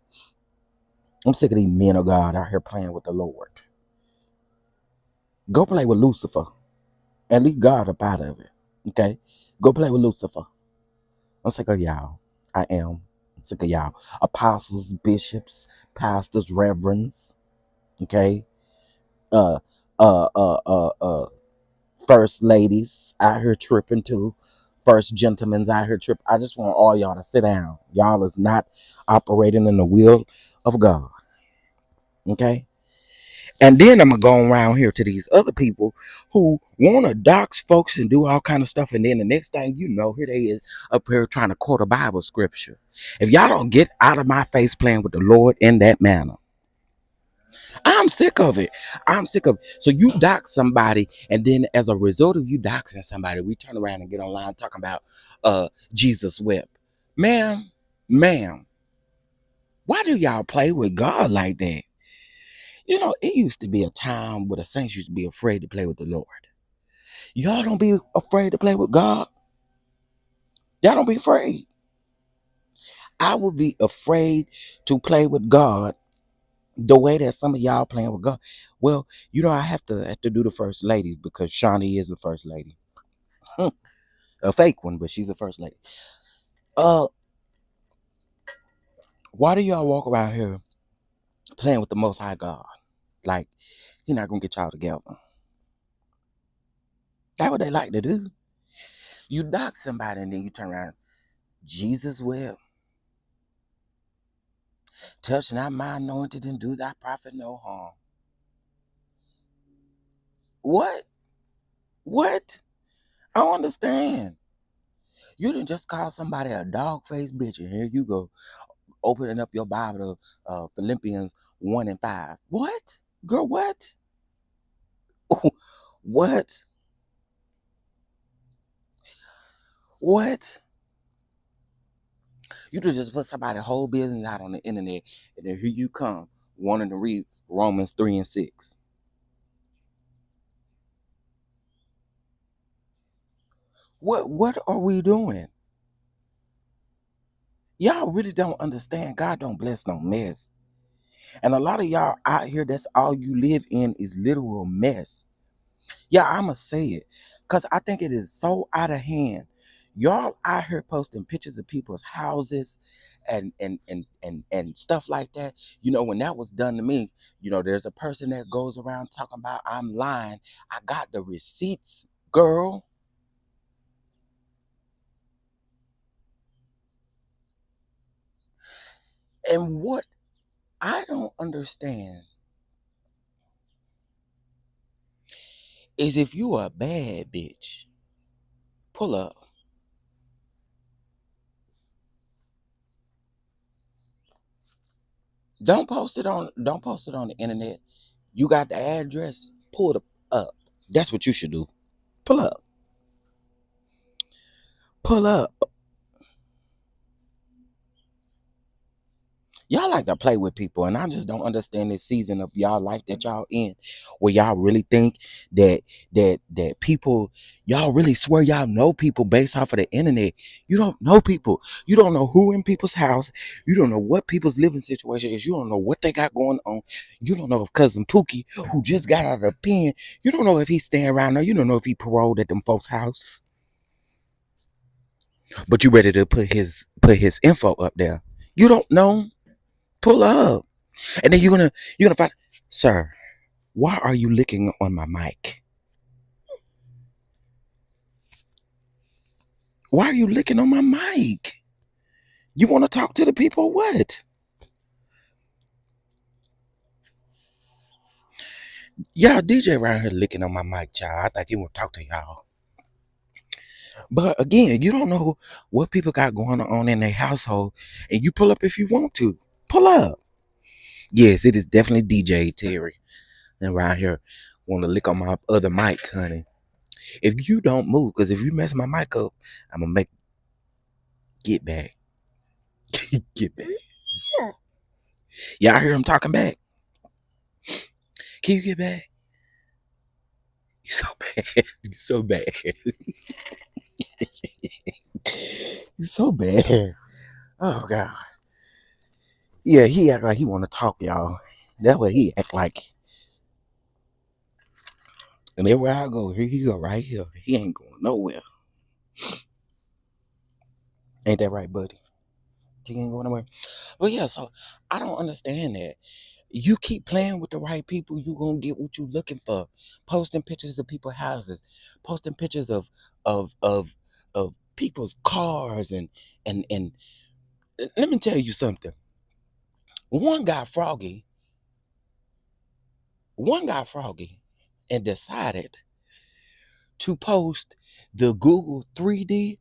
I'm sick of these men of God out here playing with the Lord. Go play with Lucifer and leave God up out of it. Okay? Go play with Lucifer. I'm sick of y'all. I am. I'm sick of y'all. Apostles, bishops, pastors, reverends. Okay? Uh uh uh uh uh First ladies out here tripping too. First gentlemen's out here tripping. I just want all y'all to sit down. Y'all is not operating in the will of God. Okay? And then I'm gonna go around here to these other people who want to dox folks and do all kind of stuff, and then the next thing you know, here they is up here trying to quote a Bible scripture. If y'all don't get out of my face playing with the Lord in that manner, I'm sick of it. I'm sick of it. So you dox somebody, and then as a result of you doxing somebody, we turn around and get online talking about Jesus wept. Ma'am, ma'am, why do y'all play with God like that? You know, it used to be a time where the saints used to be afraid to play with the Lord. Y'all don't be afraid to play with God. Y'all don't be afraid. I would be afraid to play with God the way that some of y'all playing with God. Well, you know, I have to do the first ladies because Shawnee is the first lady. A fake one, but she's the first lady. Uh, why do y'all walk around here playing with the Most High God? Like, He's not gonna get y'all together. That's what they like to do. You dox somebody and then you turn around. Jesus will touch not my anointed and do thy prophet no harm. What? What? I don't understand. You didn't just call somebody a dog faced bitch, and here you go, opening up your Bible to Philippians 1 and 5. What? Girl, what? What? What? You could just put somebody's whole business out on the internet, and then here you come, wanting to read Romans 3 and 6. What are we doing? Y'all really don't understand. God don't bless no mess. And a lot of y'all out here, that's all you live in is literal mess. Yeah, I'ma say it. Cause I think it is so out of hand. Y'all out here posting pictures of people's houses and stuff like that. You know, when that was done to me, you know, there's a person that goes around talking about I'm lying. I got the receipts, girl. And what I don't understand is if you a bad bitch, pull up. Don't post it on the internet. You got the address, pull it up. That's what you should do. Pull up. Pull up. Y'all like to play with people, and I just don't understand this season of y'all life that y'all in, where y'all really think that people, y'all really swear y'all know people based off of the internet. You don't know people. You don't know who in people's house. You don't know what people's living situation is. You don't know what they got going on. You don't know if cousin Pookie, who just got out of the pen, you don't know if he's staying around there. You don't know if he paroled at them folks' house. But you ready to put his info up there. You don't know. Pull up. And then you're gonna find, sir, why are you licking on my mic? Why are you licking on my mic? You want to talk to the people or what? Y'all DJ around here licking on my mic, child. I think he want to talk to y'all. But again, you don't know what people got going on in their household, and you pull up if you want to. Pull up. Yes, it is definitely DJ Terry. And around here want to lick on my other mic, honey. If you don't move, because if you mess my mic up, I'm gonna make get back. Get back. Y'all hear him talking back? Can you get back? You so bad. You so bad. You so bad. Oh God. Yeah, he act like he want to talk, y'all. That's what he act like. And everywhere I go, here he go, right here. He ain't going nowhere. Ain't that right, buddy? He ain't going nowhere. But yeah, so I don't understand that. You keep playing with the right people, you gonna get what you looking for. Posting pictures of people's houses, posting pictures of people's cars and let me tell you something. One got froggy, one got froggy and decided to post the Google 3D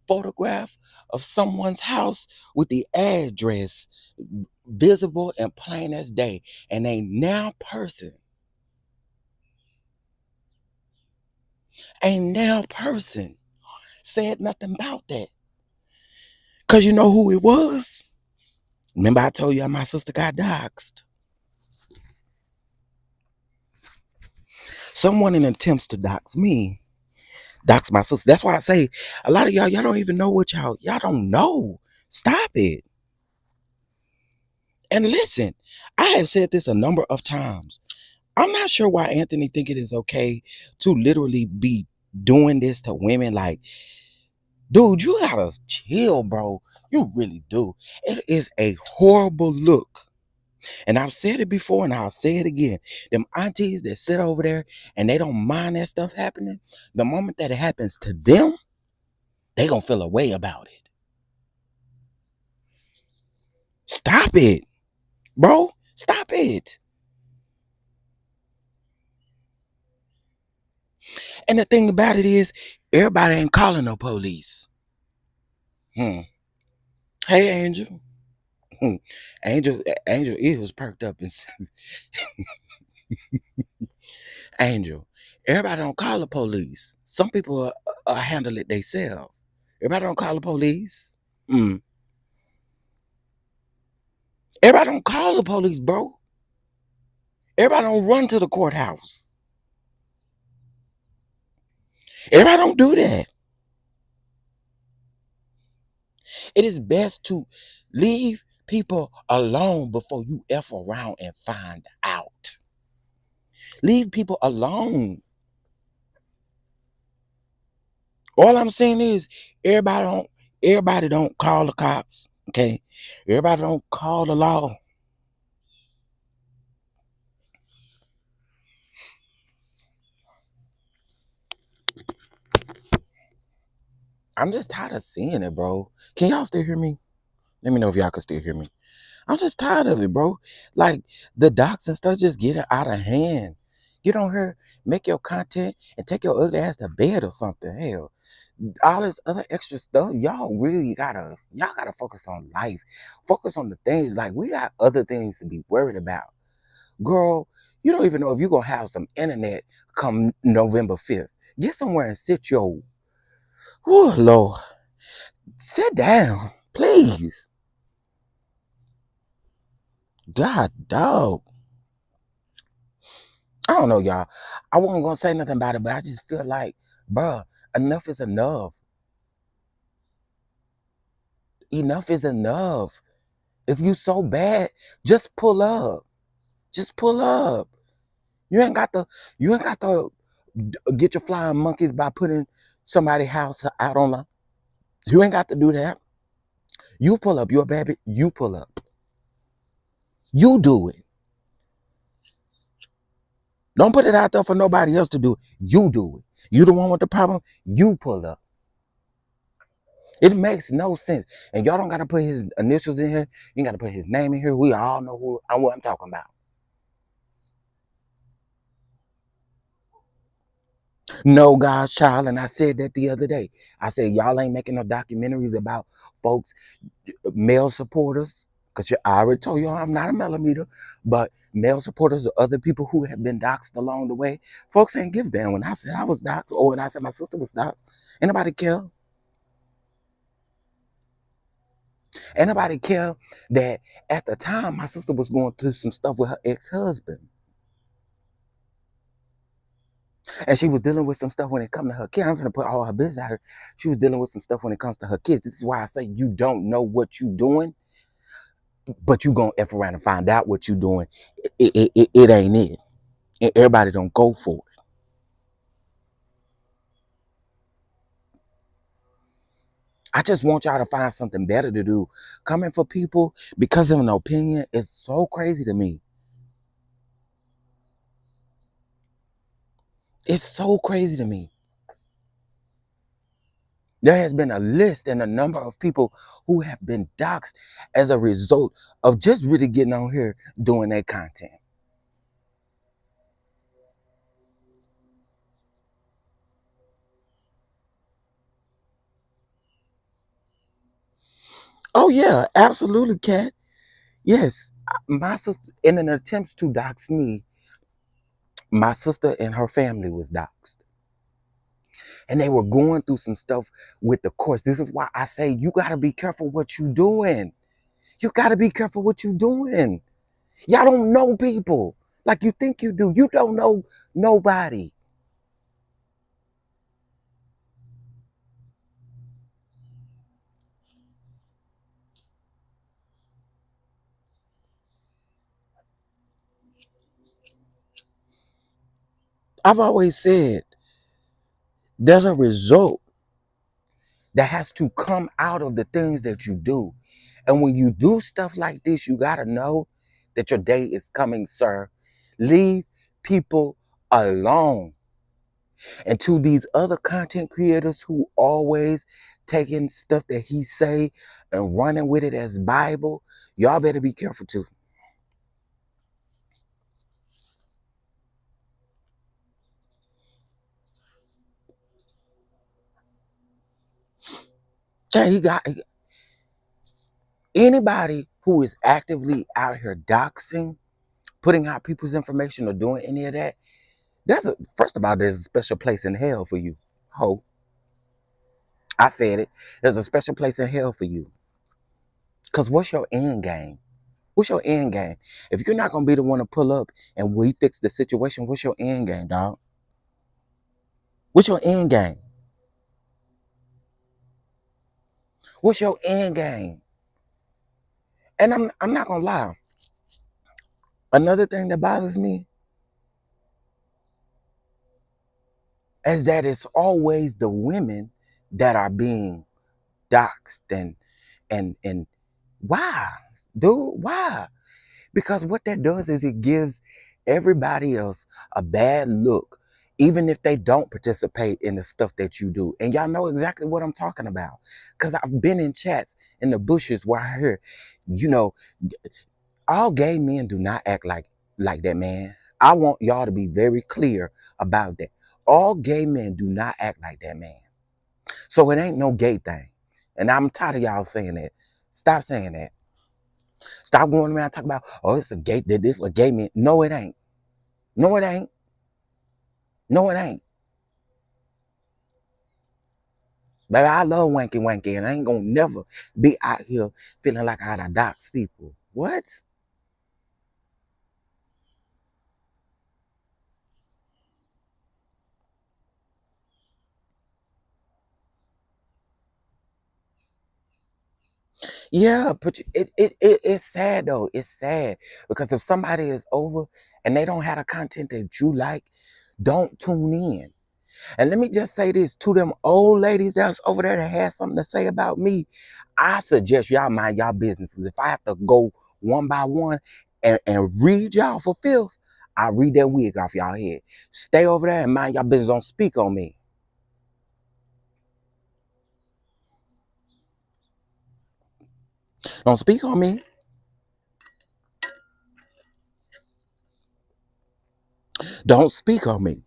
photograph of someone's house with the address visible and plain as day. And a now person said nothing about that. Because you know who it was? Remember I told you my sister got doxxed. Someone in attempts to dox me, dox my sister. That's why I say a lot of y'all don't even know what y'all don't know. Stop it. And listen, I have said this a number of times. I'm not sure why Anthony think it is okay to literally be doing this to women. Like, dude, you gotta chill, bro. You really do. It is a horrible look. And I've said it before and I'll say it again. Them aunties that sit over there and they don't mind that stuff happening, the moment that it happens to them, they gonna feel a way about it. Stop it, bro. Stop it. And the thing about it is, everybody ain't calling no police. Hmm. Hey, Angel. Angel ears perked up and Angel. Everybody don't call the police. Some people handle it themselves. Everybody don't call the police. Mm. Everybody don't call the police, bro. Everybody don't run to the courthouse. Everybody don't do that. It is best to leave people alone before you F around and find out. Leave people alone. All I'm saying is everybody don't call the cops. Okay. Everybody don't call the law. I'm just tired of seeing it, bro. Can y'all still hear me? Let me know if y'all can still hear me. I'm just tired of it, bro. Like the docs and stuff just get it out of hand. Get on here, make your content, and take your ugly ass to bed or something. Hell, all this other extra stuff, y'all gotta focus on life. Focus on the things. Like we got other things to be worried about. Girl, you don't even know if you're gonna have some internet come November 5th. Get somewhere and sit your oh Lord. Sit down, please. God dog. I don't know, y'all. I wasn't gonna say nothing about it, but I just feel like, bruh, enough is enough. Enough is enough. If you so bad, just pull up. Just pull up. You ain't got to get your flying monkeys by putting somebody's house out on the. You ain't got to do that. You pull up. You're a baby. You pull up. You do it. Don't put it out there for nobody else to do it. You do it. You the one with the problem. You pull up. It makes no sense. And y'all don't got to put his initials in here. You got to put his name in here. We all know what I'm talking about. No God's child. And I said that the other day. I said, y'all ain't making no documentaries about folks, male supporters. Because I already told you I'm not a millimeter. But male supporters or other people who have been doxxed along the way. Folks ain't give a damn. When I said I was doxxed or when I said my sister was doxxed, ain't nobody care. Ain't nobody care that at the time my sister was going through some stuff with her ex-husband. And she was dealing with some stuff when it comes to her kids. I'm gonna put all her business out here. She was dealing with some stuff when it comes to her kids. This is why I say you don't know what you doing, but you gonna F around and find out what you doing. It ain't it. And everybody don't go for it. I just want y'all to find something better to do. Coming for people because of an opinion is so crazy to me. It's so crazy to me. There has been a list and a number of people who have been doxxed as a result of just really getting on here doing their content. Oh yeah, absolutely, Kat. Yes, my sister, in an attempt to dox me, my sister and her family was doxed. And they were going through some stuff with the course. This is why I say you got to be careful what you doing. You got to be careful what you doing. Y'all don't know people like you think you do. You don't know nobody. I've always said there's a result that has to come out of the things that you do. And when you do stuff like this, you got to know that your day is coming, sir. Leave people alone. And to these other content creators who always taking stuff that he say and running with it as Bible, y'all better be careful too. Yeah, anybody who is actively out here doxing, putting out people's information or doing any of that, first of all, there's a special place in hell for you. Ho. I said it. There's a special place in hell for you. Cause what's your end game? What's your end game? If you're not gonna be the one to pull up and we fix the situation, what's your end game, dog? What's your end game? What's your end game? And I'm not gonna lie. Another thing that bothers me is that it's always the women that are being doxxed and why, dude? Why? Because what that does is it gives everybody else a bad look, even if they don't participate in the stuff that you do. And y'all know exactly what I'm talking about. Because I've been in chats in the bushes where I hear, you know, all gay men do not act like that, man. I want y'all to be very clear about that. All gay men do not act like that, man. So it ain't no gay thing. And I'm tired of y'all saying that. Stop saying that. Stop going around talking about, oh, it's a gay, this a gay man. No, it ain't. No, it ain't. No, it ain't. Baby, I love wanky wanky, and I ain't gonna never be out here feeling like I gotta dox people. What? Yeah, but it's sad though. It's sad because if somebody is over and they don't have the content that you like, don't tune in. And let me just say this to them old ladies that's over there that has something to say about me. I suggest y'all mind y'all business. 'Cause if I have to go one by one and read y'all for filth, I'll read that wig off y'all head. Stay over there and mind y'all business. Don't speak on me. Don't speak on me. Don't speak on me.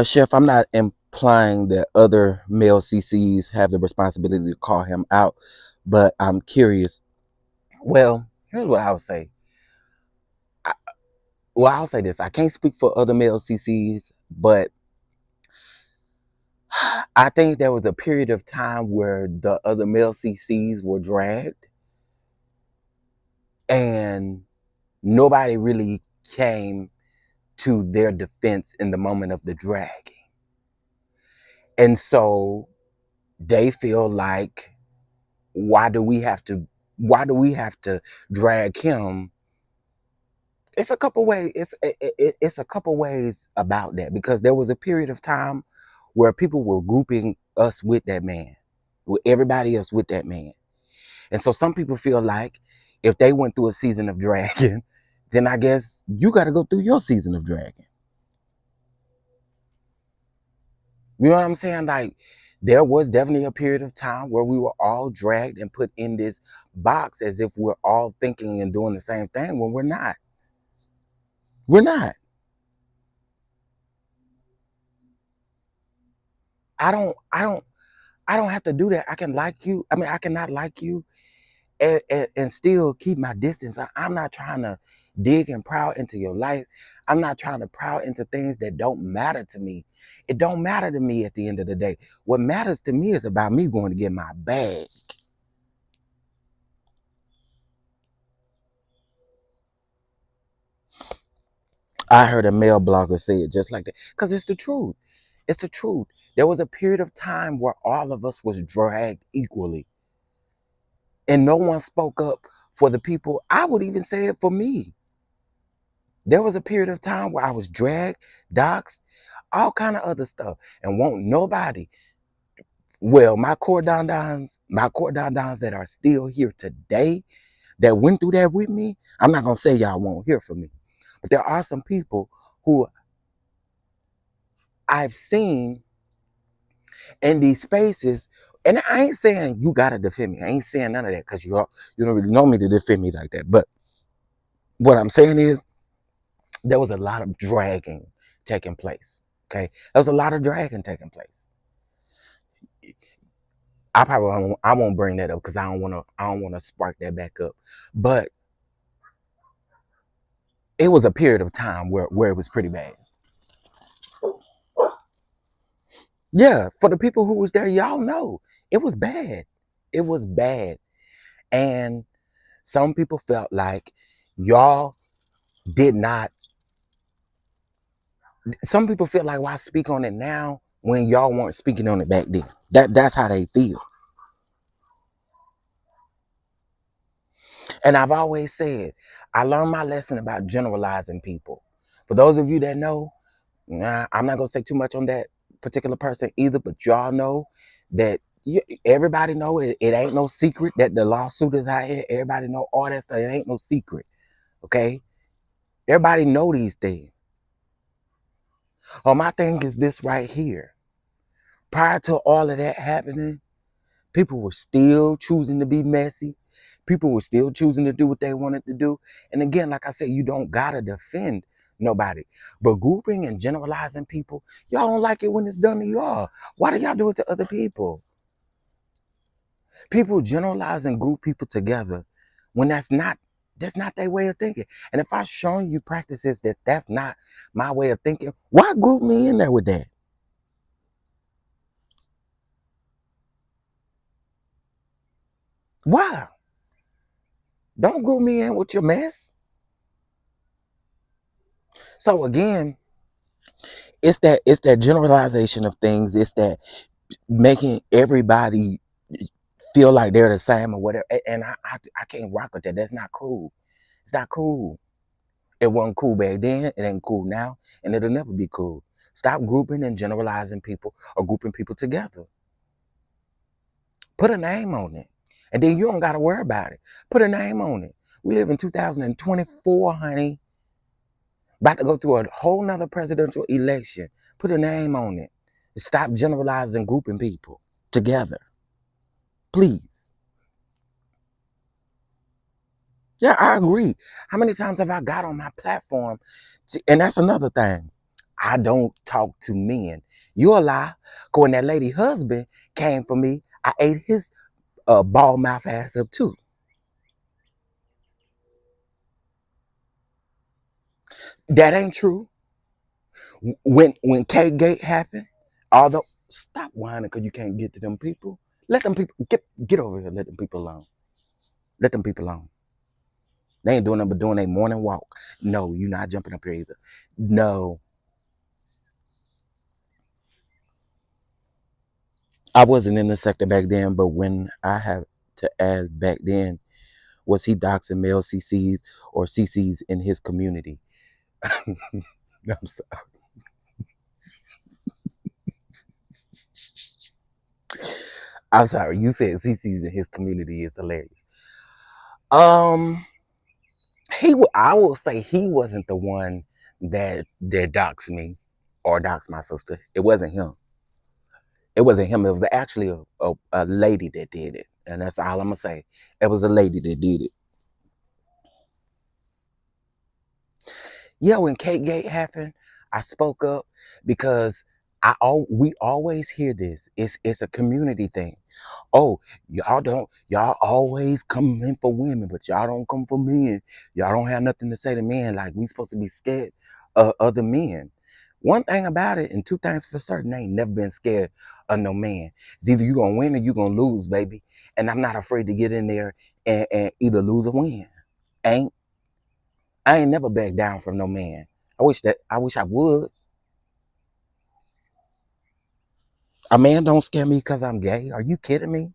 Chef, I'm not implying that other male CCs have the responsibility to call him out, but I'm curious. Well, here's what I would say. I, well, I'll say this. I can't speak for other male CCs, but I think there was a period of time where the other male CCs were dragged and nobody really came to their defense in the moment of the dragging. And so they feel like why do we have to drag him? It's a couple ways. It's a couple ways about that because there was a period of time where people were grouping us with that man, with everybody else with that man, and so some people feel like if they went through a season of dragging, then I guess you got to go through your season of dragging. You know what I'm saying? Like there was definitely a period of time where we were all dragged and put in this box as if we're all thinking and doing the same thing when we're not. We're not. I don't have to do that. I can like you. I mean, I cannot like you and still keep my distance. I'm not trying to dig and prowl into your life. I'm not trying to prowl into things that don't matter to me. It don't matter to me at the end of the day. What matters to me is about me going to get my bag. I heard a male blogger say it just like that because it's the truth. It's the truth. There was a period of time where all of us was dragged equally and no one spoke up for the people. I would even say it for me. There was a period of time where I was dragged, doxxed, all kind of other stuff, and won't nobody. Well, my core dondons that are still here today, that went through that with me. I'm not gonna say y'all won't hear from me, but there are some people who I've seen in these spaces, and I ain't saying you gotta defend me. I ain't saying none of that because you don't really know me to defend me like that. But what I'm saying is there was a lot of dragging taking place. Okay, there was a lot of dragging taking place. I won't bring that up because I don't wanna spark that back up. But it was a period of time where it was pretty bad. Yeah, for the people who was there, y'all know it was bad. It was bad. And some people felt like y'all did not, some people feel like why speak on it now when y'all weren't speaking on it back then. That's how they feel. And I've always said, I learned my lesson about generalizing people. For those of you that know, I'm not gonna say too much on that particular person either, but y'all know that everybody know it ain't no secret that the lawsuit is out here. Everybody know all that stuff. It ain't no secret. Okay? Everybody know these things. Oh, my thing is this right here. Prior to all of that happening, people were still choosing to be messy. People were still choosing to do what they wanted to do. And again, like I said, you don't gotta defend nobody. But grouping and generalizing people, y'all don't like it when it's done to y'all. Why do y'all do it to other people? People generalize and group people together when that's not their way of thinking. And if I've shown you practices that's not my way of thinking, why group me in there with that? Why? Don't group me in with your mess. So again, it's that generalization of things. It's that making everybody feel like they're the same or whatever. And I can't rock with that. That's not cool. It's not cool. It wasn't cool back then. It ain't cool now, and it'll never be cool. Stop grouping and generalizing people or grouping people together. Put a name on it, and then you don't got to worry about it. Put a name on it. We live in 2024, honey. About to go through a whole nother presidential election. Put a name on it. Stop generalizing grouping people together. Please. Yeah, I agree. How many times have I got on my platform? And that's another thing. I don't talk to men. You a lie. When that lady husband came for me, I ate his ball mouth ass up too. That ain't true. When K Gate happened, although stop whining because you can't get to them people. Let them people get over here. Let them people alone. Let them people alone. They ain't doing nothing but doing a morning walk. No, you're not jumping up here either. No, I wasn't in the sector back then, but when I have to ask back then, was he doxing male CCs or CCs in his community? I'm sorry. I'm sorry. You said CCs in his community is hilarious. Um, I will say he wasn't the one that doxed me or doxed my sister. It wasn't him. It wasn't him. It was actually a lady that did it, and that's all I'm gonna say. It was a lady that did it. Yeah, when Kate Gate happened, I spoke up because We always hear this. It's a community thing. Oh, y'all always come in for women, but y'all don't come for men. Y'all don't have nothing to say to men. Like we supposed to be scared of other men. One thing about it, and two things for certain, I ain't never been scared of no man. It's either you gonna win or you gonna lose, baby. And I'm not afraid to get in there and either lose or win. Ain't I ain't never back down from no man. I wish I would. A man don't scare me because I'm gay. Are you kidding me?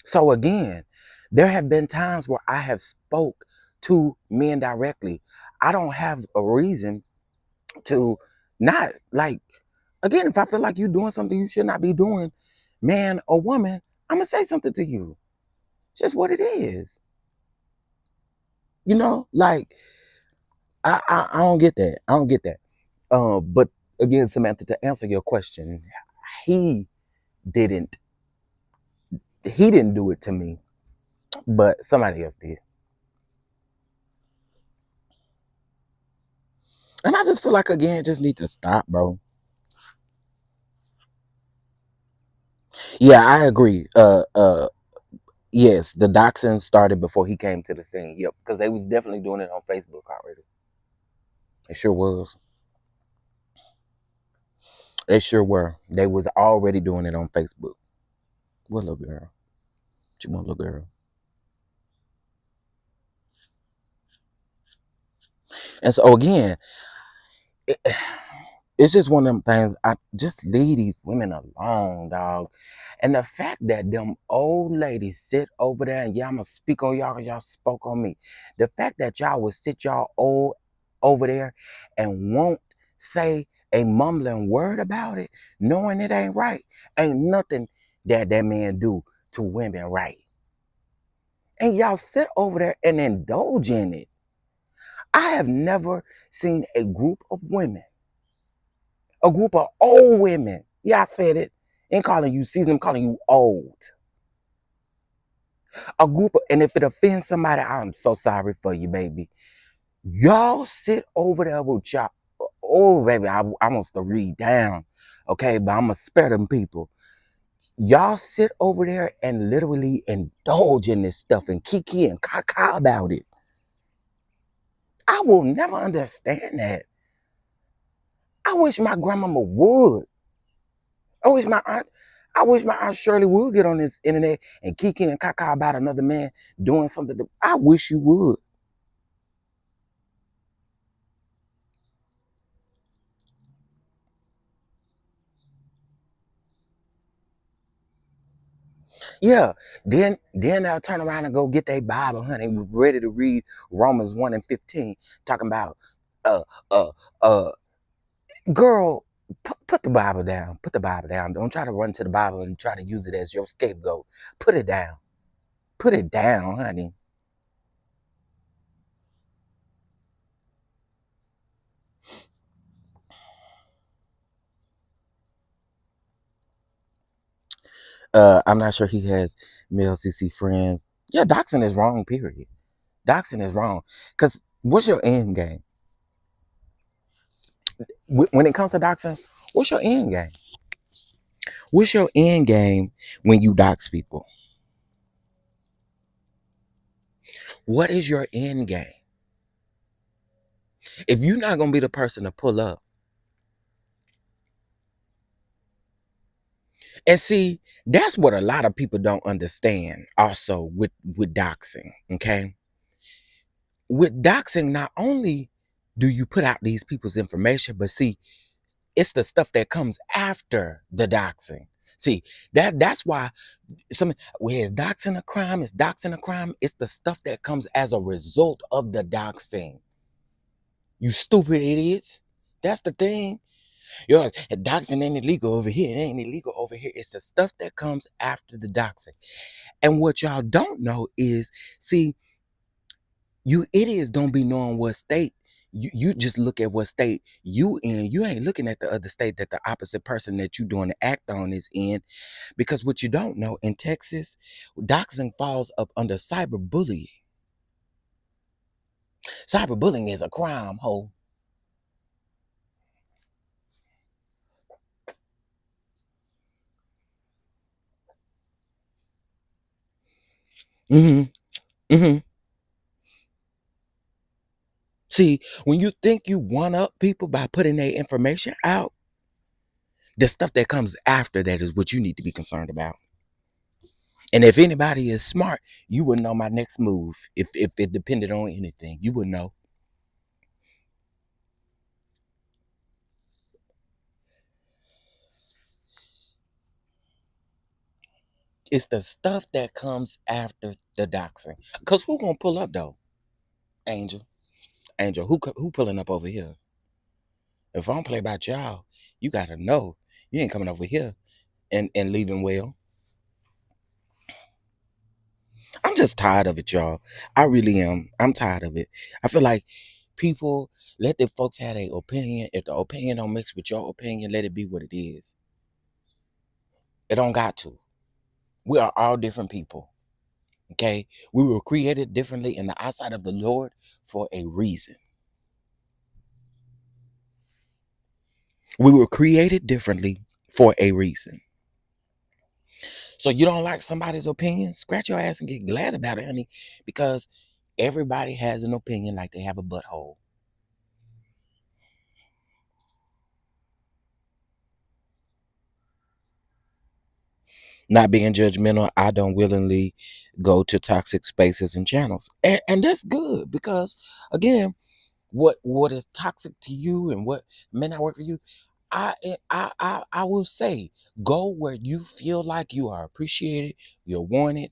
So again, there have been times where I have spoke to men directly. I don't have a reason to not like again, if I feel like you're doing something you should not be doing, man or woman, I'm gonna say something to you. It's just what it is. Like I don't get that. I don't get that. But again, Samantha, to answer your question, he didn't he didn't do it to me, but somebody else did. And I just feel like again, it just need to stop, bro. Yeah, I agree. Yes, the Doxing started before he came to the scene. Yep, because they was definitely doing it on Facebook already. It sure was. They sure were. They was already doing it on Facebook. What little girl? What you want, little girl? And so again, it, it's just one of them things. I just leave these women alone, dog. And the fact that them old ladies sit over there and I'ma speak on y'all because y'all spoke on me. The fact that y'all would sit y'all old over there and won't say a mumbling word about it, knowing it ain't right, ain't nothing that man do to women right. And y'all sit over there and indulge in it. I have never seen a group of women, a group of old women. Yeah, I said it. Ain't calling you seasoned, I'm calling you old. A group of, and if it offends somebody, I'm so sorry for you, baby. Y'all sit over there with y'all. Oh, baby, I want to read down. Okay, but I'm going to spare them people. Y'all sit over there and literally indulge in this stuff and kiki and caca about it. I will never understand that. I wish my grandmama would. I wish my aunt, I wish my aunt Shirley would get on this internet and kiki and caca about another man doing something. I wish you would. Yeah. Then they'll turn around and go get their Bible, honey, ready to read Romans 1 and 15, talking about uh uh uh girl, put the Bible down. Put the Bible down. Don't try to run to the Bible and try to use it as your scapegoat. Put it down. Put it down, honey. I'm not sure he has male CC friends. Yeah, doxing is wrong, period. Doxing is wrong. Because what's your end game? When it comes to doxing, what's your end game? What's your end game when you dox people? What is your end game? If you're not gonna be the person to pull up and see, that's what a lot of people don't understand. Also, with doxing, okay, with doxing, not only do you put out these people's information, but see, it's the stuff that comes after the doxing. See, that's why some where is doxing a crime? Is doxing a crime? It's the stuff that comes as a result of the doxing. You stupid idiots. That's the thing. Doxing ain't illegal over here. It ain't illegal over here. It's the stuff that comes after the doxing. And what y'all don't know is, see, you idiots don't be knowing what state. You just look at what state you in. You ain't looking at the other state that the opposite person that you doing the act on is in. Because what you don't know, in Texas, doxing falls up under cyberbullying. Cyberbullying is a crime, ho. Mm-hmm. Mm-hmm. See, when you think you one up people by putting their information out, the stuff that comes after that is what you need to be concerned about. And if anybody is smart, you would know my next move. If it depended on anything, you would know. It's the stuff that comes after the doxing. Cause who gonna pull up though? Angel. Angel, who pulling up over here? If I don't play about y'all, you gotta know you ain't coming over here and leaving well. I'm just tired of it, y'all. I really am. I'm tired of it. I feel like people let the folks have their opinion. If the opinion don't mix with your opinion, let it be what it is. It don't got to. We are all different people. Okay? We were created differently in the eyesight of the Lord for a reason. We were created differently for a reason. So you don't like somebody's opinion? Scratch your ass and get glad about it, honey, because everybody has an opinion like they have a butthole. Not being judgmental, I don't willingly go to toxic spaces and channels. And that's good because again, what is toxic to you and what may not work for you, I will say go where you feel like you are appreciated, you're wanted.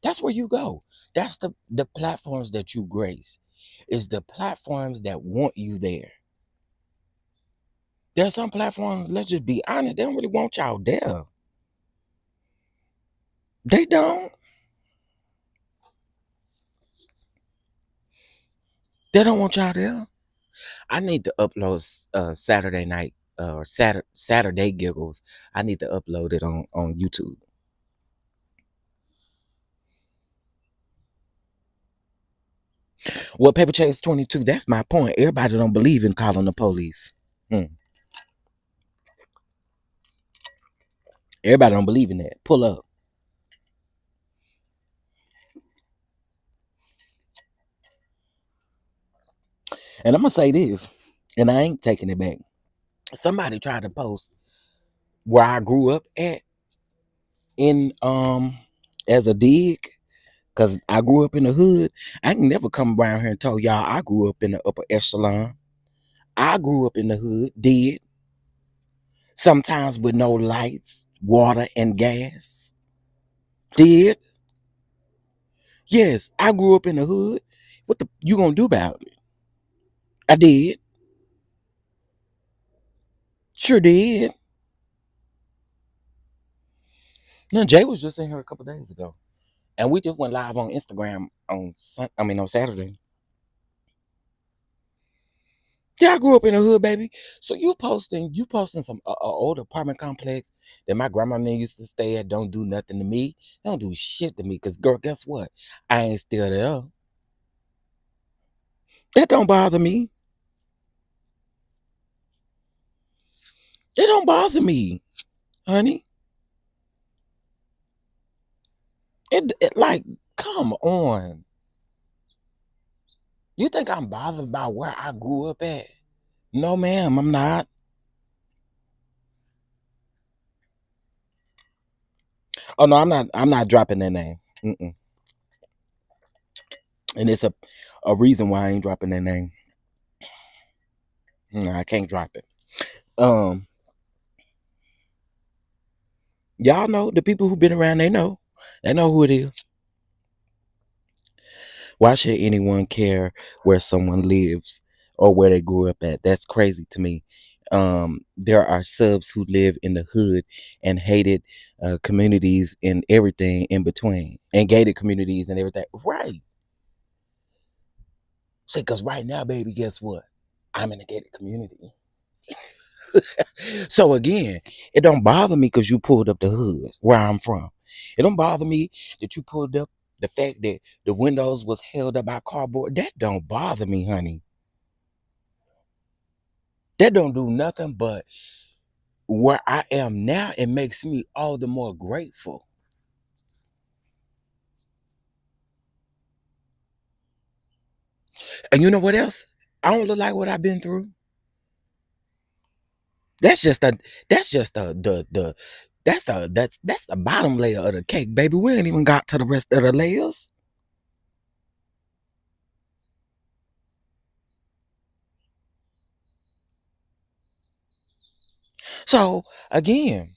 That's where you go. That's the platforms that you grace. Is the platforms that want you there. There are some platforms, let's just be honest, they don't really want y'all there. They don't. They don't want y'all there. I need to upload Saturday night or Saturday giggles. I need to upload it on YouTube. Well, Paper Chase 22. That's my point. Everybody don't believe in calling the police. Hmm. Everybody don't believe in that. Pull up. And I'm gonna say this, and I ain't taking it back. Somebody tried to post where I grew up at in as a dig, cause I grew up in the hood. I can never come around here and tell y'all I grew up in the upper echelon. I grew up in the hood, did sometimes with no lights, water, and gas. Did yes, I grew up in the hood. What the you gonna do about it? I did, sure did. Now Jay was just in here a couple days ago, and we just went live on Instagram on Saturday. Yeah, I grew up in the hood, baby. So you posting some old apartment complex that my grandma and them used to stay at. Don't do nothing to me. They don't do shit to me. Cause girl, guess what? I ain't still there. That don't bother me. It don't bother me, honey. It like, come on. You think I'm bothered by where I grew up at? No, ma'am, I'm not. Oh no, I'm not. I'm not dropping that name. Mm-mm. And it's a reason why I ain't dropping that name. No, I can't drop it. Um, y'all know the people who've been around. They know. They know who it is. Why should anyone care where someone lives or where they grew up at? That's crazy to me. There are subs who live in the hood and hated communities and everything in between, and gated communities and everything. Right. See, because right now, baby, guess what? I'm in a gated community. So again, it don't bother me because you pulled up the hood where I'm from. It don't bother me that you pulled up the fact that the windows was held up by cardboard. That don't bother me, honey. That don't do nothing but where I am now, it makes me all the more grateful. And you know what else? I don't look like what I've been through. That's just a that's just the that's the bottom layer of the cake, baby. We ain't even got to the rest of the layers. So again,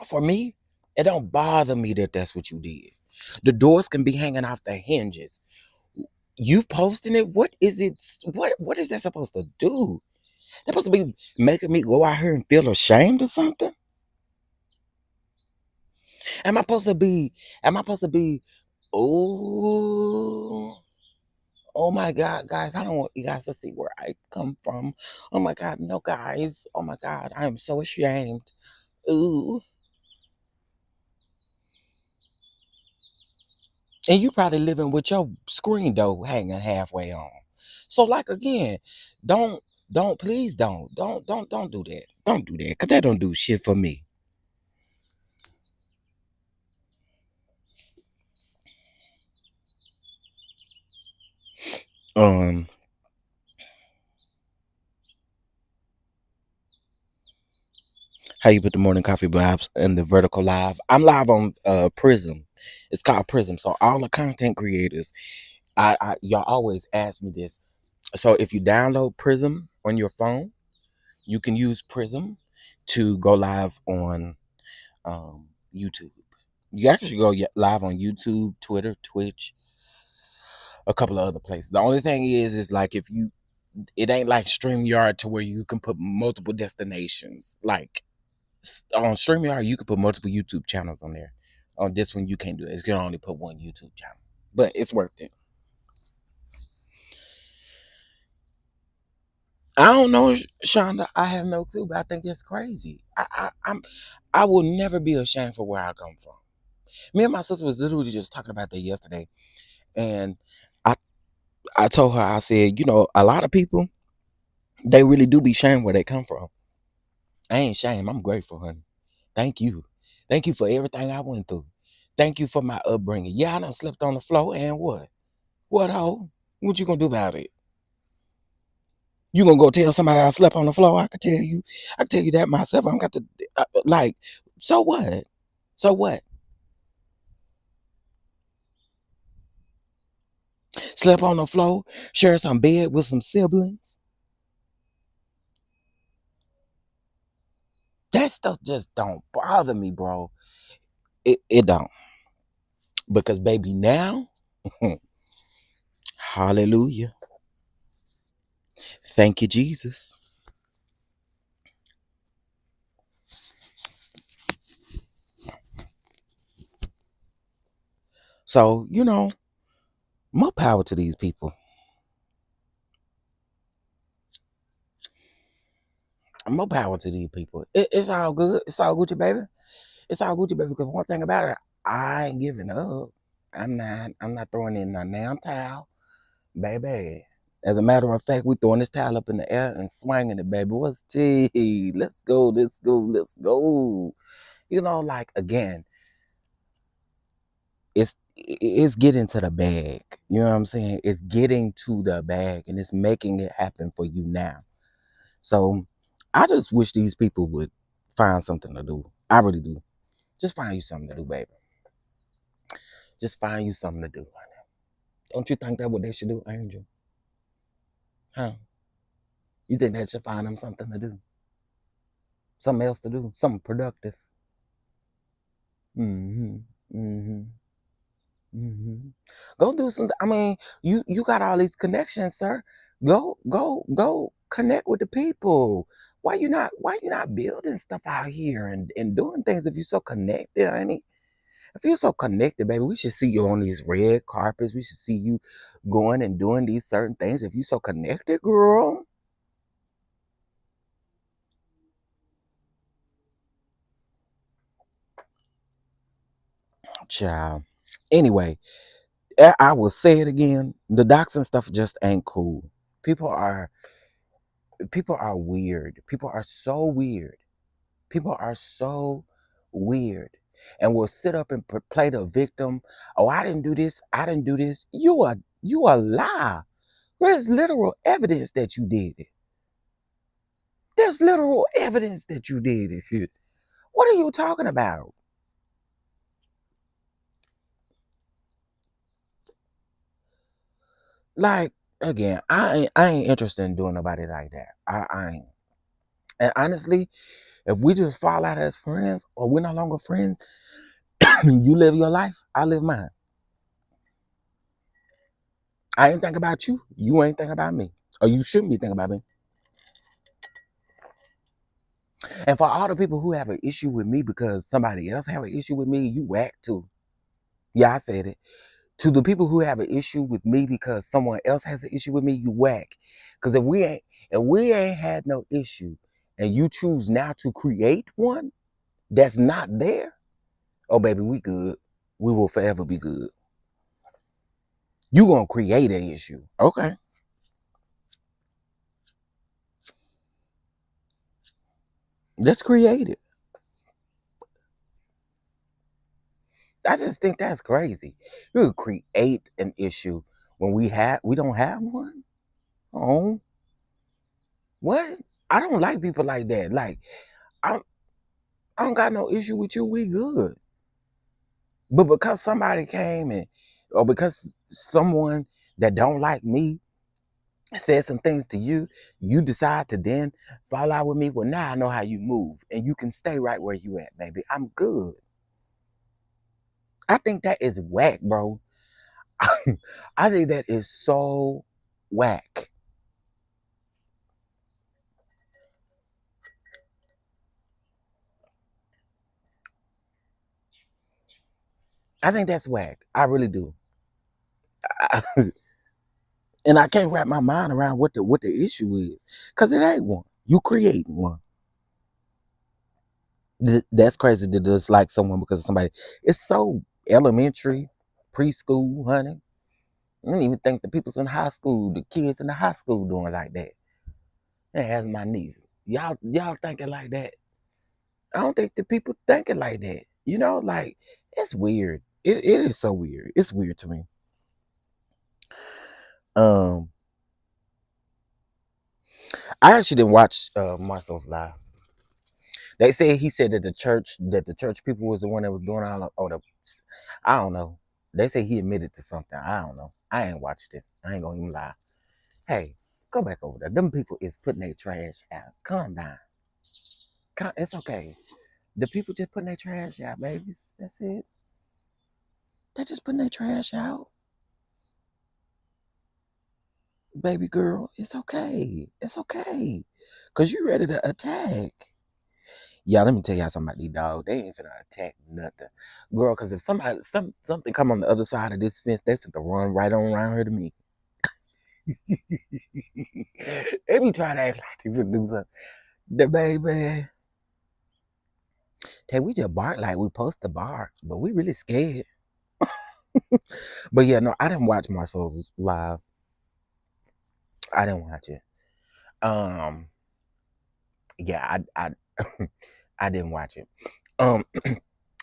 for me, it don't bother me that that's what you did. The doors can be hanging off the hinges. You posting it? What is it? What is that supposed to do? That's supposed to be making me go out here and feel ashamed or something? Am I supposed to be? Am I supposed to be? Oh, oh my God, guys! I don't want you guys to see where I come from. Oh my God, no, guys! Oh my God, I am so ashamed. Ooh, and you probably living with your screen door hanging halfway on. So, like again, don't, please don't do that. Don't do that, cause that don't do shit for me. Um, how you put the morning coffee vibes in the vertical live? I'm live on Prism. It's called Prism. So all the content creators, y'all always ask me this. So if you download Prism on your phone, you can use Prism to go live on YouTube. You actually go live on YouTube, Twitter, Twitch, a couple of other places. The only thing is like if you, it ain't like StreamYard to where you can put multiple destinations. Like on StreamYard, you can put multiple YouTube channels on there. On this one, you can't do that. You can only put one YouTube channel, but it's worth it. I don't know, Shonda. I have no clue, but I think it's crazy. I will never be ashamed for where I come from. Me and my sister was literally just talking about that yesterday, and I I told her, I said, a lot of people, they really do be shamed where they come from. I ain't shame. I'm grateful, honey. Thank you. Thank you for everything I went through. Thank you for my upbringing. Yeah, I done slept on the floor, and what? What, ho? What you gonna do about it? You gonna go tell somebody I slept on the floor? I can tell you that myself. I don't got to, like, so what? So what? Slept on the floor, share some bed with some siblings. That stuff just don't bother me, bro. It don't. Because baby, now, hallelujah. Thank you, Jesus. So, more power to these people. More power to these people. It's all good. It's all Gucci, baby. It's all Gucci, baby. Because one thing about it, I ain't giving up. I'm not throwing in a damn towel, baby. As a matter of fact, we throwing this towel up in the air and swinging it, baby. What's tea? Let's go. Let's go. Let's go. Like again, it's getting to the bag. You know what I'm saying? It's getting to the bag, and it's making it happen for you now. So I just wish these people would find something to do. I really do. Just find you something to do, baby. Just find you something to do. Don't you think that what they should do, Angel? Huh? You think they should find them something to do? Something else to do? Something productive? Mm-hmm. Mm-hmm. Mm-hmm. Go do some. I mean, you got all these connections, sir. Go connect with the people. Why you not building stuff out here and doing things if you're so connected, honey? If you're so connected, baby, we should see you on these red carpets. We should see you going and doing these certain things. If you're so connected, girl. Child. Anyway, I will say it again. The doxing stuff just ain't cool. People are people are weird. People are so weird. People are so weird. And will sit up and play the victim. Oh, I didn't do this. I didn't do this. You a lie. There's literal evidence that you did it. There's literal evidence that you did it. What are you talking about? Like, again, I ain't interested in doing nobody like that. I ain't. And honestly, if we just fall out as friends or we're no longer friends, you live your life, I live mine. I ain't think about you. You ain't think about me. Or you shouldn't be thinking about me. And for all the people who have an issue with me because somebody else have an issue with me, you whack too. Yeah, I said it. To the people who have an issue with me because someone else has an issue with me, you whack. Because if we ain't had no issue and you choose now to create one that's not there, oh baby, we good. We will forever be good. You gonna create an issue. Okay. Let's create it. I just think that's crazy. You could create an issue when we don't have one. Oh, what? I don't like people like that. Like, I I don't got no issue with you. We good. But because somebody came and or because someone that don't like me said some things to you, you decide to then fall out with me. Well, now I know how you move, and you can stay right where you at, baby. I'm good. I think that is whack, bro. I think that is so whack. I think that's whack. I really do. And I can't wrap my mind around what the issue is, cause it ain't one. You creating one. That's crazy to dislike someone because of somebody. It's so elementary, preschool, honey. I don't even think the people's in high school, the kids in the high school doing like that. And as my niece, y'all thinking like that. I don't think the people thinking like that. Like it's weird. It is so weird. It's weird to me. Um, I actually didn't watch Marcel's live. He said that the church people was the one that was doing all the I don't know. They say he admitted to something. I don't know. I ain't watched it. I ain't gonna even lie. Hey, go back over there. Them people is putting their trash out. Calm down. It's okay. The people just putting their trash out, babies. That's it. They just putting their trash out. Baby girl, it's okay. It's okay. Cause you ready to attack. Yeah, let me tell y'all something about these dogs. They ain't finna attack nothing. Girl, cause if something come on the other side of this fence, they finna run right on around here to me. They be trying to act like they finna do something. The baby. Tay, we just bark like we supposed to bark, but we really scared. But yeah, no, I didn't watch Marcel's live. I didn't watch it. Um, yeah, I didn't watch it. Um,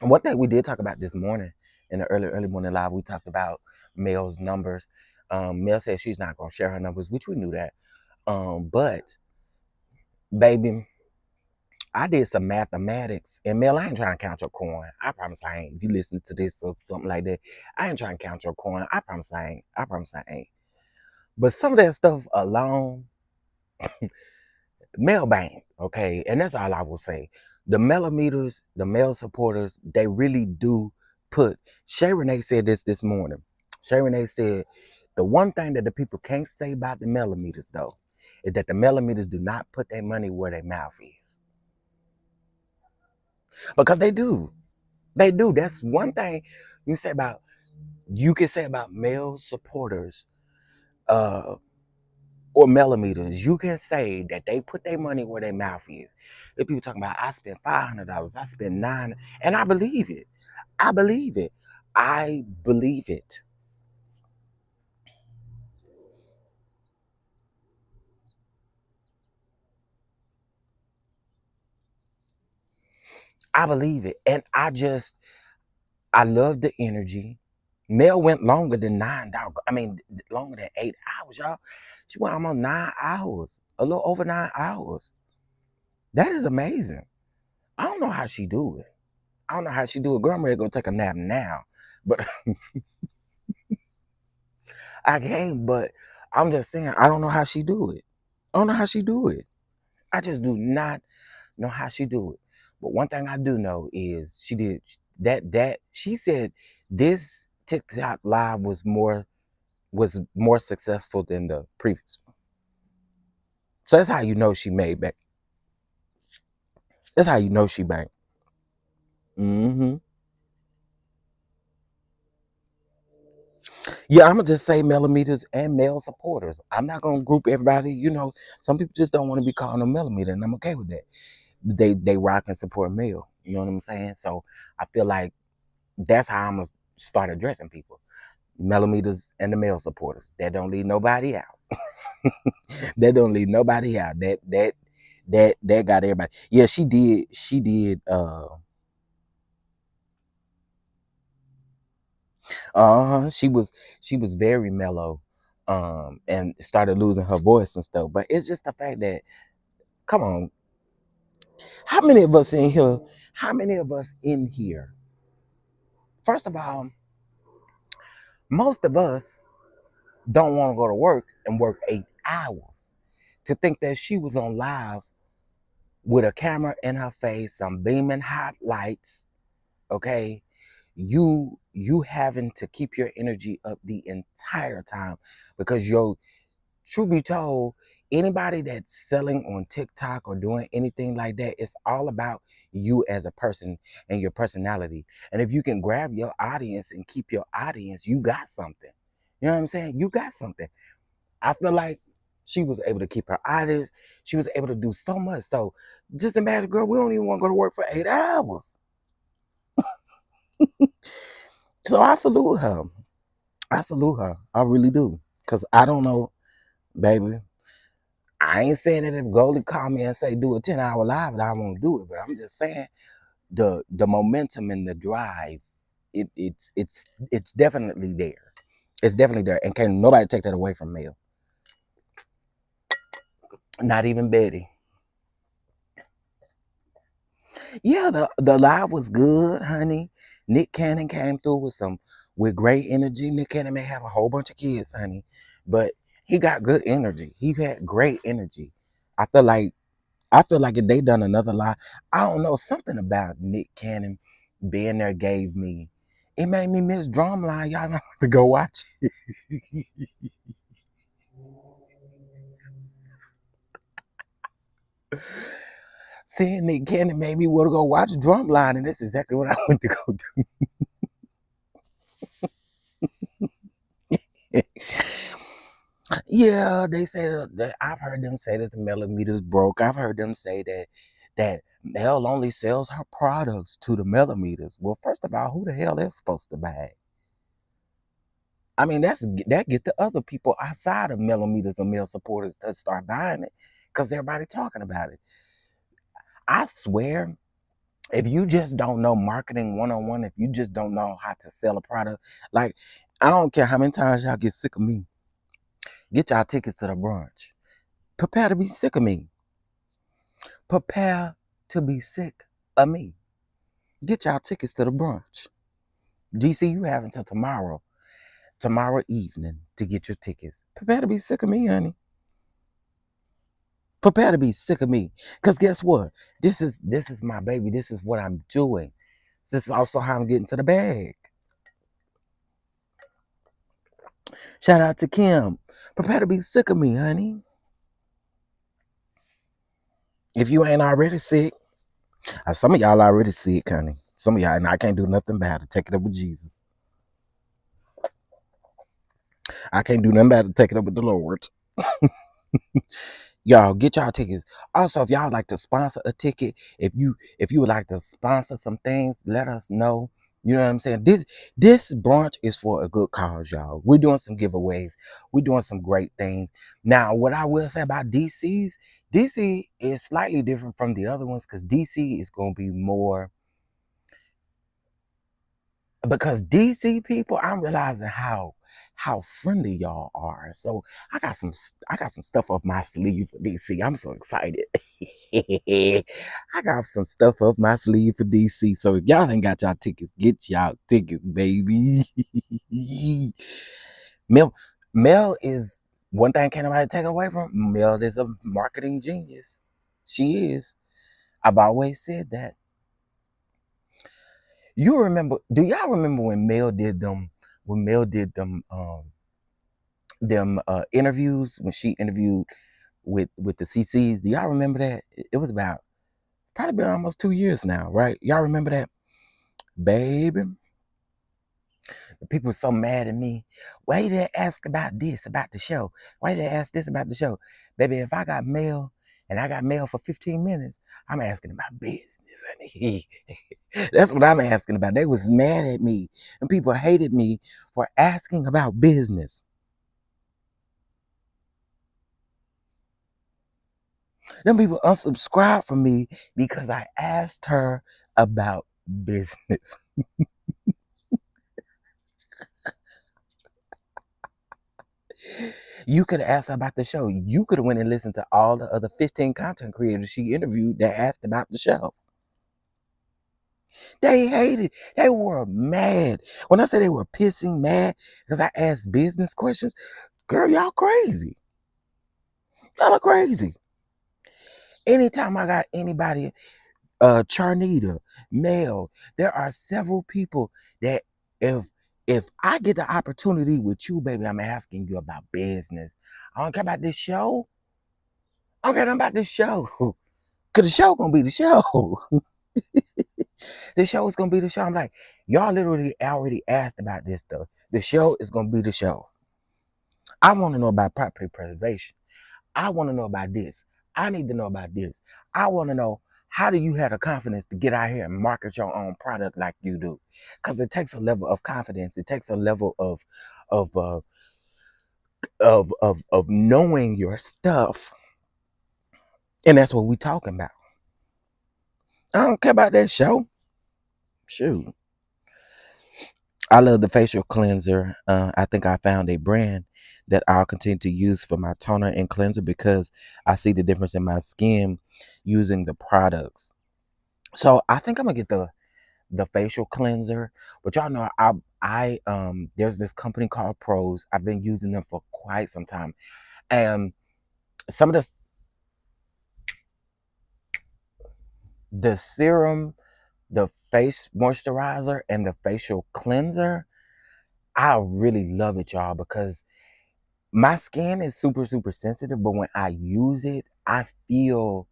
one thing we did talk about this morning in the early morning live, we talked about Mel's numbers. Mel said she's not gonna share her numbers, which we knew that. But baby, I did some mathematics, and Mel, I ain't trying to count your coin. I promise I ain't. If you listen to this or something like that, I ain't trying to count your coin. I promise I ain't. I promise I ain't. But some of that stuff alone, Mel bang, okay, and that's all I will say. The millimeters, the male supporters, they really do put. Shay Renee said this morning. Shay Renee said the one thing that the people can't say about the millimeters though is that the millimeters do not put their money where their mouth is, because they do. They do. That's one thing you can say about male supporters, uh, or millimeters. You can say that they put their money where their mouth is. If people talking about, I spent $500, I spent $900, and I believe it. I believe it. I believe it. I believe it. And I love the energy. Mel went longer than longer than 8 hours, y'all. She went almost 9 hours, a little over 9 hours. That is amazing. I don't know how she do it. I don't know how she do it. Girl, I'm ready to go take a nap now. But I can't, but I'm just saying, I don't know how she do it. I don't know how she do it. I just do not know how she do it. But one thing I do know is she did that she said this TikTok live was more successful than the previous one. So that's how you know she made back. That's how you know she banked. Hmm. Yeah, I'm gonna just say millimeters and male supporters. I'm not gonna group everybody. Some people just don't want to be called a millimeter, and I'm okay with that. They rock and support male. You know what I'm saying? So I feel like that's how I'm gonna start addressing people. Millimeters and the male supporters. That don't leave nobody out. That don't leave nobody out. That got everybody. Yeah, she did. She did. She was very mellow, and started losing her voice and stuff. But it's just the fact that, come on, how many of us in here? How many of us in here? First of all, most of us don't want to go to work and work 8 hours. To think that she was on live with a camera in her face, some beaming hot lights, okay? You having to keep your energy up the entire time because truth be told, anybody that's selling on TikTok or doing anything like that, it's all about you as a person and your personality. And if you can grab your audience and keep your audience, you got something. You know what I'm saying? You got something. I feel like she was able to keep her audience. She was able to do so much. So just imagine, girl, we don't even want to go to work for 8 hours. So I salute her. I salute her. I really do. Because I don't know, baby. I ain't saying that if Goldie called me and say do a 10-hour live, that I won't do it. But I'm just saying the momentum and the drive, it's definitely there. It's definitely there. And can nobody take that away from Mel. Not even Betty. Yeah, the live was good, honey. Nick Cannon came through with great energy. Nick Cannon may have a whole bunch of kids, honey, but he got good energy. He had great energy. I feel like if they done another live, I don't know, something about Nick Cannon being there gave me. It made me miss Drumline. Y'all know to go watch it. Seeing Nick Cannon made me want to go watch Drumline, and that's exactly what I went to go do. Yeah, they say that I've heard them say that the millimeters broke. I've heard them say that Mel only sells her products to the millimeters. Well, first of all, who the hell is supposed to buy it? I mean, that get the other people outside of millimeters or male supporters to start buying it because everybody talking about it. I swear, if you just don't know marketing 101, if you just don't know how to sell a product, like I don't care how many times y'all get sick of me, get y'all tickets to the brunch. Prepare to be sick of me. Prepare to be sick of me. Get y'all tickets to the brunch. DC, you have until tomorrow evening to get your tickets. Prepare to be sick of me, honey. Prepare to be sick of me. Cause guess what? This is my baby. This is what I'm doing. This is also how I'm getting to the bag. Shout out to Kim. Prepare to be sick of me, honey. If you ain't already sick, some of y'all already sick, honey. Some of y'all, and I can't do nothing about it. Take it up with Jesus. I can't do nothing about it. Take it up with the Lord. Y'all get y'all tickets. Also, if y'all like to sponsor a ticket, if you would like to sponsor some things, let us know. You know what I'm saying? This brunch is for a good cause, y'all. We're doing some giveaways. We're doing some great things. Now, what I will say about DC is slightly different from the other ones because DC is going to be more because DC people, I'm realizing how friendly y'all are. So I got some stuff up my sleeve for DC. I'm so excited. I got some stuff up my sleeve for DC. So if y'all ain't got y'all tickets, get y'all tickets, baby. Mel Mel is one thing can't nobody take away from Mel is a marketing genius. She is. I've always said that. You remember? Do y'all remember when Mel did them? When Mel did them interviews when she interviewed with the CCs. Do y'all remember that? It was about probably been almost 2 years now, right? Y'all remember that, baby? The people were so mad at me. Why you didn't ask about this about the show? Why you didn't ask this about the show, baby? If I got mail and I got mail for 15 minutes, I'm asking about business, honey. That's what I'm asking about. They was mad at me, and people hated me for asking about business. Them people unsubscribed from me because I asked her about business. You could have asked her about the show. You could have went and listened to all the other 15 content creators she interviewed that asked about the show. They hated. They were mad. When I say they were pissing mad because I asked business questions, girl, y'all crazy. Y'all are crazy. Anytime I got anybody, Charnita, Mel, there are several people that if I get the opportunity with you, baby, I'm asking you about business. I don't care about this show. I don't care nothing about this show. Cause the show gonna be the show. The show is gonna be the show. I'm like, y'all literally already asked about this stuff. The show is gonna be the show. I want to know about property preservation. I want to know about this. I need to know about this. I want to know, how do you have the confidence to get out here and market your own product like you do? Because it takes a level of confidence. It takes a level of of knowing your stuff, and that's what we talking about. I don't care about that show. Shoot, I love the facial cleanser. I think I found a brand that I'll continue to use for my toner and cleanser because I see the difference in my skin using the products. So I think I'm gonna get the facial cleanser. But y'all know I there's this company called Pros. I've been using them for quite some time. And some of the serum, the face moisturizer, and the facial cleanser, I really love it, y'all, because my skin is super, super sensitive, but when I use it, I feel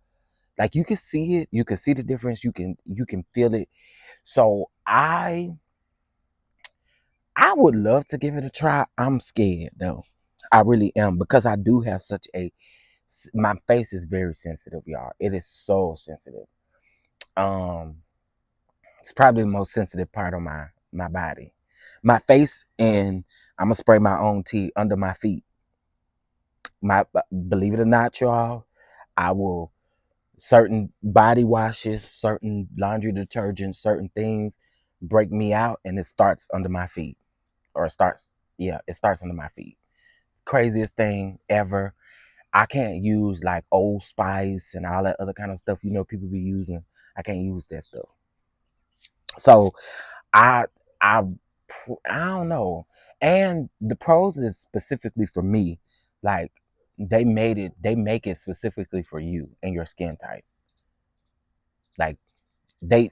like you can see it, you can see the difference, you can feel it. So I would love to give it a try. I'm scared though. I really am because I do have such my face is very sensitive, y'all. It is so sensitive. Um, it's probably the most sensitive part of my body. My face, and I'm gonna spray my own tea under my feet. Believe it or not, y'all, I will certain body washes, certain laundry detergents, certain things break me out, and it starts under my feet, or it starts under my feet. Craziest thing ever. I can't use like Old Spice and all that other kind of stuff people be using. I can't use that stuff. So I I I don't know. And the Pros is specifically for me. Like they make it specifically for you and your skin type. Like they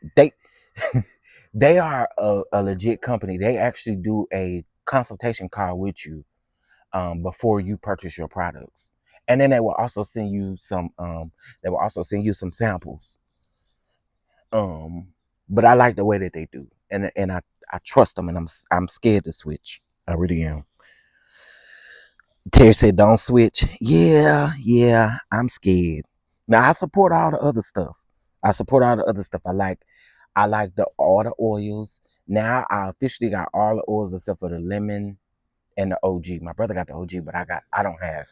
they are a legit company. They actually do a consultation call with you before you purchase your products. And then they will also send you some samples. Um but I like the way that they do. And I trust them, and I'm scared to switch. I really am. Terry said don't switch. Yeah, I'm scared. Now I support all the other stuff. I like all the oils. Now I officially got all the oils except for the lemon and the OG. My brother got the OG, but I don't have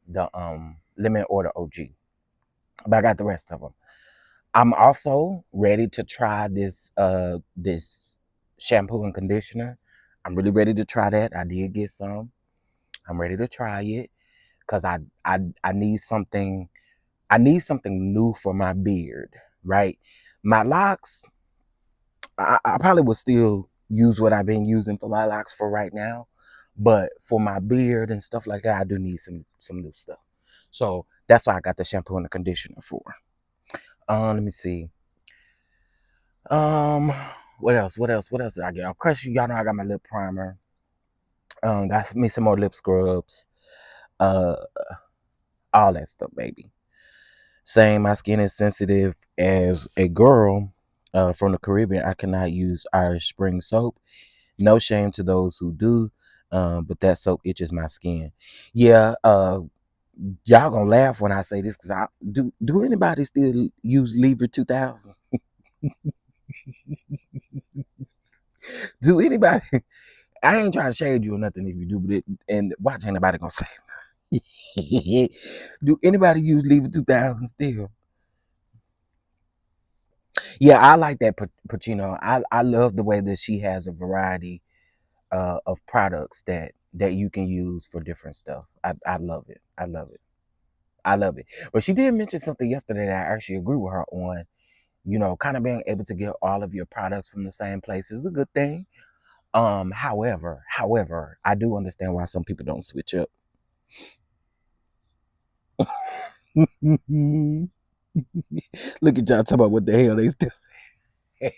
the lemon or the OG. But I got the rest of them. I'm also ready to try this shampoo and conditioner. I'm really ready to try that. I did get some. I'm ready to try it because I need something. I need something new for my beard, right? My locks, I probably would still use what I've been using for my locks for right now, but for my beard and stuff like that, I do need some new stuff. So that's why I got the shampoo and the conditioner for. Let me see. Um, what else? What else? What else did I get? Of course, y'all know I got my lip primer. Got me some more lip scrubs. Uh, all that stuff, baby. Saying my skin is sensitive as a girl from the Caribbean, I cannot use Irish Spring soap. No shame to those who do, but that soap itches my skin. Yeah, y'all gonna laugh when I say this because I do anybody still use Lever 2000? Do anybody? I ain't trying to shade you or nothing if you do, but and watch ain't nobody gonna say. Do anybody use Lever 2000 still? Yeah, I like that Pacino. I love the way that she has a variety of products that you can use for different stuff. I love it. I love it. I love it. But she did mention something yesterday that I actually agree with her on. You know, kind of being able to get all of your products from the same place is a good thing. However, I do understand why some people don't switch up. Look at y'all talking about what the hell they still say.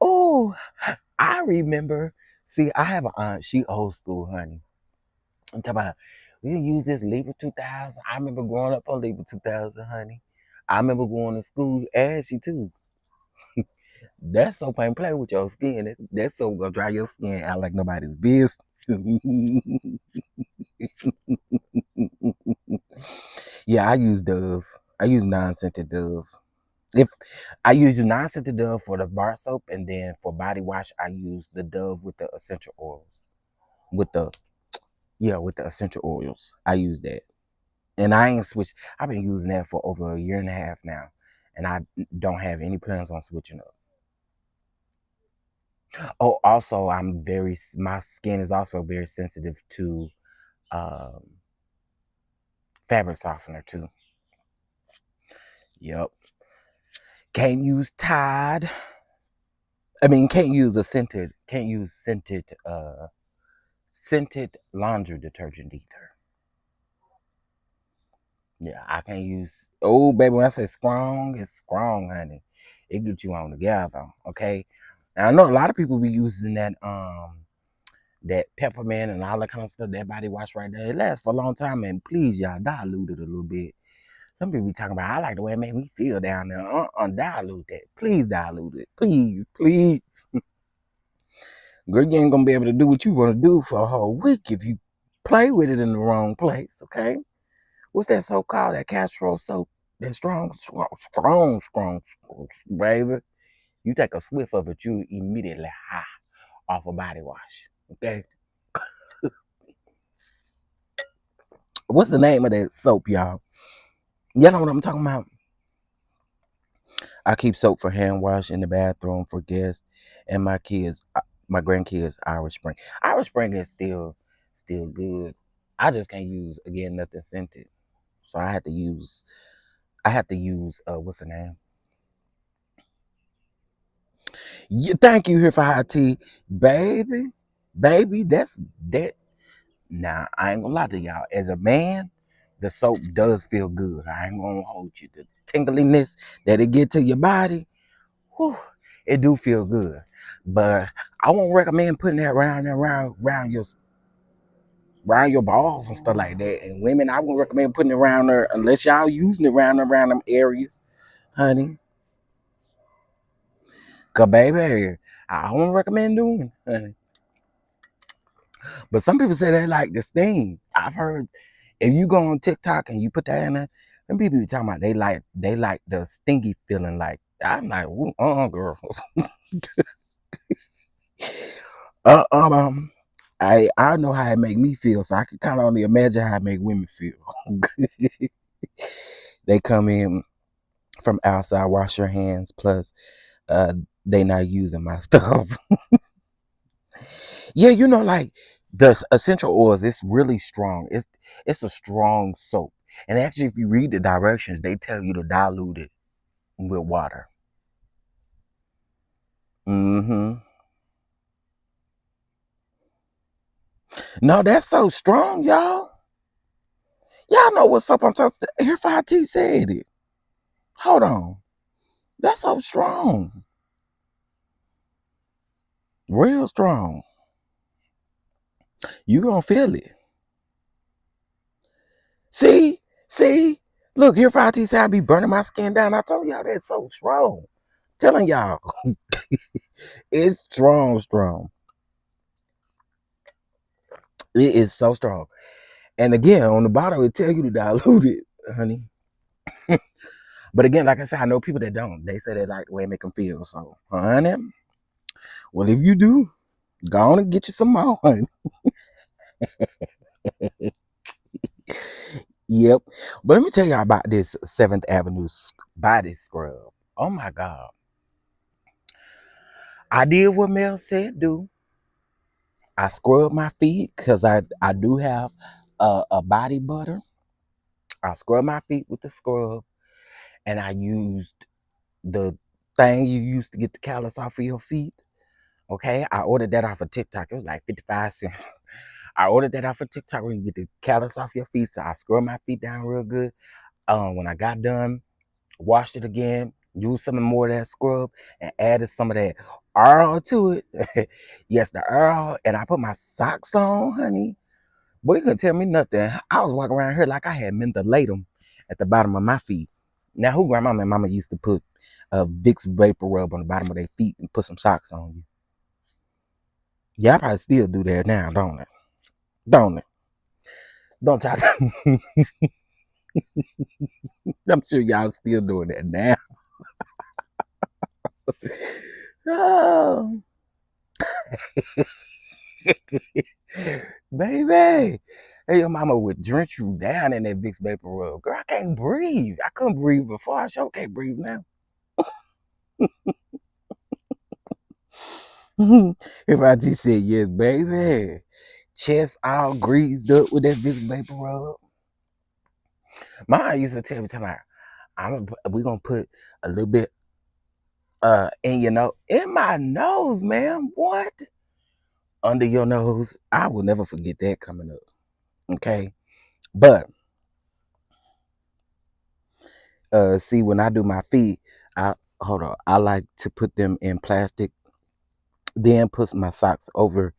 Oh, I remember. See, I have an aunt. She old school, honey. I'm talking about. We use this Libra 2000. I remember growing up on Libra 2000, honey. I remember going to school ashy too. That soap ain't play with your skin. That soap gonna dry your skin out like nobody's business. Yeah, I use Dove. I use non-scented Dove. If I use the non-scented Dove for the bar soap, and then for body wash, I use the Dove with the essential oils. With the with the essential oils, I use that. And I ain't switched. I've been using that for over a year and a half now, and I don't have any plans on switching up. Oh, also, my skin is also very sensitive to um, fabric softener too. Yep. Can't use Tide. I mean, can't use scented laundry detergent either. Yeah, I can't use. Oh, baby, when I say strong, it's strong, honey. It gets you on together, okay? And I know a lot of people be using that peppermint and all that kind of stuff. That body wash right there, it lasts for a long time. And please, y'all, dilute it a little bit. Some people be talking about, I like the way it made me feel down there. Dilute that. Please dilute it. Please, please. Girl, you ain't gonna be able to do what you want to do for a whole week if you play with it in the wrong place, okay? What's that soap called? That castor soap? That strong, baby. You take a swift of it, you immediately high off a body wash, okay? What's the name of that soap, y'all? Y'all know what I'm talking about? I keep soap for hand wash in the bathroom for guests and my grandkids. Irish Spring. Irish Spring is still good. I just can't use again nothing scented, so I have to use what's the name? Yeah, thank you here for high tea, baby, baby. That's that. Now I ain't gonna lie to y'all. As a man, the soap does feel good. I ain't gonna hold you. The tingliness that it get to your body. Whew, it do feel good, but I won't recommend putting that around your balls and stuff like that. And women, I won't recommend putting it around there unless y'all using it around them areas, honey. Cause baby, I won't recommend doing it, honey. But some people say they like the sting. I've heard if you go on TikTok and you put that in there, them people be talking about they like the stingy feeling. Like I'm like, girls. Um, I know how it make me feel, so I can kind of only imagine how it make women feel. They come in from outside, wash your hands, plus uh, they not using my stuff. Yeah, like the essential oils, it's really strong. It's a strong soap. And actually, if you read the directions, they tell you to dilute it with water. Mm-hmm. No, that's so strong, y'all. Y'all know what's up. I'm talking. Here, 5T said it. Hold on. That's so strong. Real strong. You gonna feel it. See? See? Look, here 5T said I be burning my skin down. I told y'all that's so strong. Telling y'all. It's strong, strong. It is so strong. And again, on the bottle, it tell you to dilute it, honey. But again, like I said, I know people that don't. They say they like the way it make them feel. So, honey, well, if you do, go on and get you some more, honey. Yep. But let me tell y'all about this 7th Avenue body scrub. Oh my God. I did what Mel said do. I scrubbed my feet because I do have a body butter. I scrubbed my feet with the scrub, and I used the thing you use to get the callus off of your feet. Okay, I ordered that off of TikTok. It was like 55 cents. I ordered that off of TikTok where you get the callus off your feet. So I scrubbed my feet down real good. When I got done, washed it again, used some more of that scrub, and added some of that oil to it. Yes, the oil. And I put my socks on, honey. Boy, you couldn't tell me nothing. I was walking around here like I had mentholatum at the bottom of my feet. Now, who grandmama and mama used to put a Vicks vapor rub on the bottom of their feet and put some socks on you? Yeah, I probably still do that now, don't it? Don't it? Don't try to. I'm sure y'all still doing that now. Oh. Baby. Hey, your mama would drench you down in that Vicks vapor rub. Girl, I can't breathe. I couldn't breathe before. I sure can't breathe now. If I just said yes, baby. Chest all greased up with that Vicks vapor rub. Mama used to tell me, we gonna put a little bit in your nose. In my nose, man. What? Under your nose. I will never forget that coming up. Okay. But see, when I do my feet, I like to put them in plastic, then put my socks over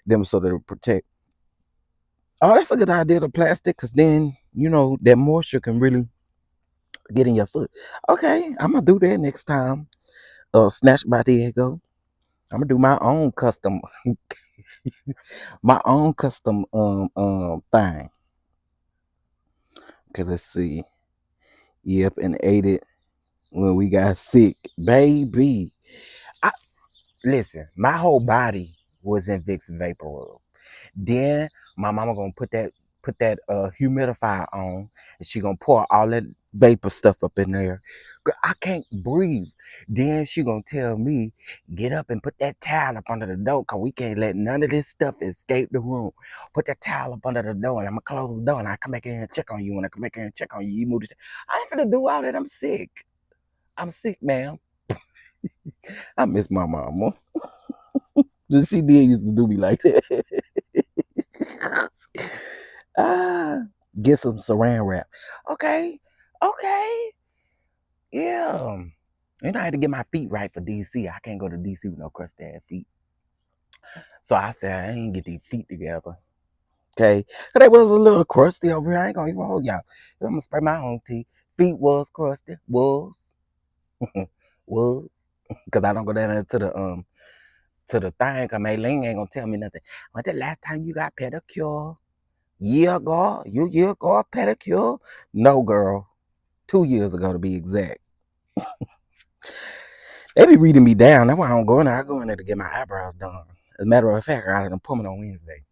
them so that it'll protect. Oh, that's a good idea, the plastic, because then that moisture can really get in your foot. Okay, I'm gonna do that next time. Snatch by Diego. I'm gonna do my own custom thing. Okay, let's see. Yep, and ate it when we got sick, baby. I listen. My whole body was in Vicks vapor rub. Then my mama gonna put that humidifier on, and she gonna pour all that vapor stuff up in there. Girl, I can't breathe. Then she gonna tell me, get up and put that towel up under the door, cause we can't let none of this stuff escape the room. Put that towel up under the door, and I'm gonna close the door, and I come back in and check on you. When I come back in and check on you, you move the. I ain't finna do all that. I'm sick. I'm sick, ma'am. I miss my mama. She did used to do me like that. Ah, get some saran wrap. Okay, okay, yeah. I had to get my feet right for DC. I can't go to DC with no crusty ass feet. So I said I ain't get these feet together. Okay, cause they was a little crusty over here. I ain't gonna even hold y'all. I'm gonna spray my own tea. Feet was crusty. Was. Cause I don't go down there to the thing. Cause Maylene ain't gonna tell me nothing. When the last time you got pedicure? Year ago, year ago, pedicure? No, girl. 2 years ago to be exact. They be reading me down. That's why I don't go in there. I go in there to get my eyebrows done. As a matter of fact, I got an appointment on Wednesday.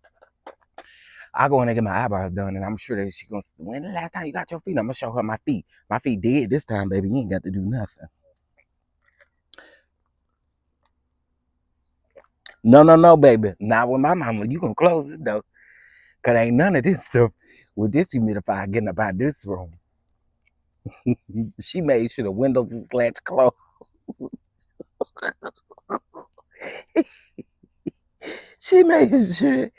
I go in there to get my eyebrows done, and I'm sure that she gonna. When the last time you got your feet? I'm gonna show her my feet. My feet dead this time, baby. You ain't got to do nothing. No, baby. Not with my mama. You can close this door. Cause ain't none of this stuff with this humidifier getting up out this room. She made sure the windows was latch closed. She made sure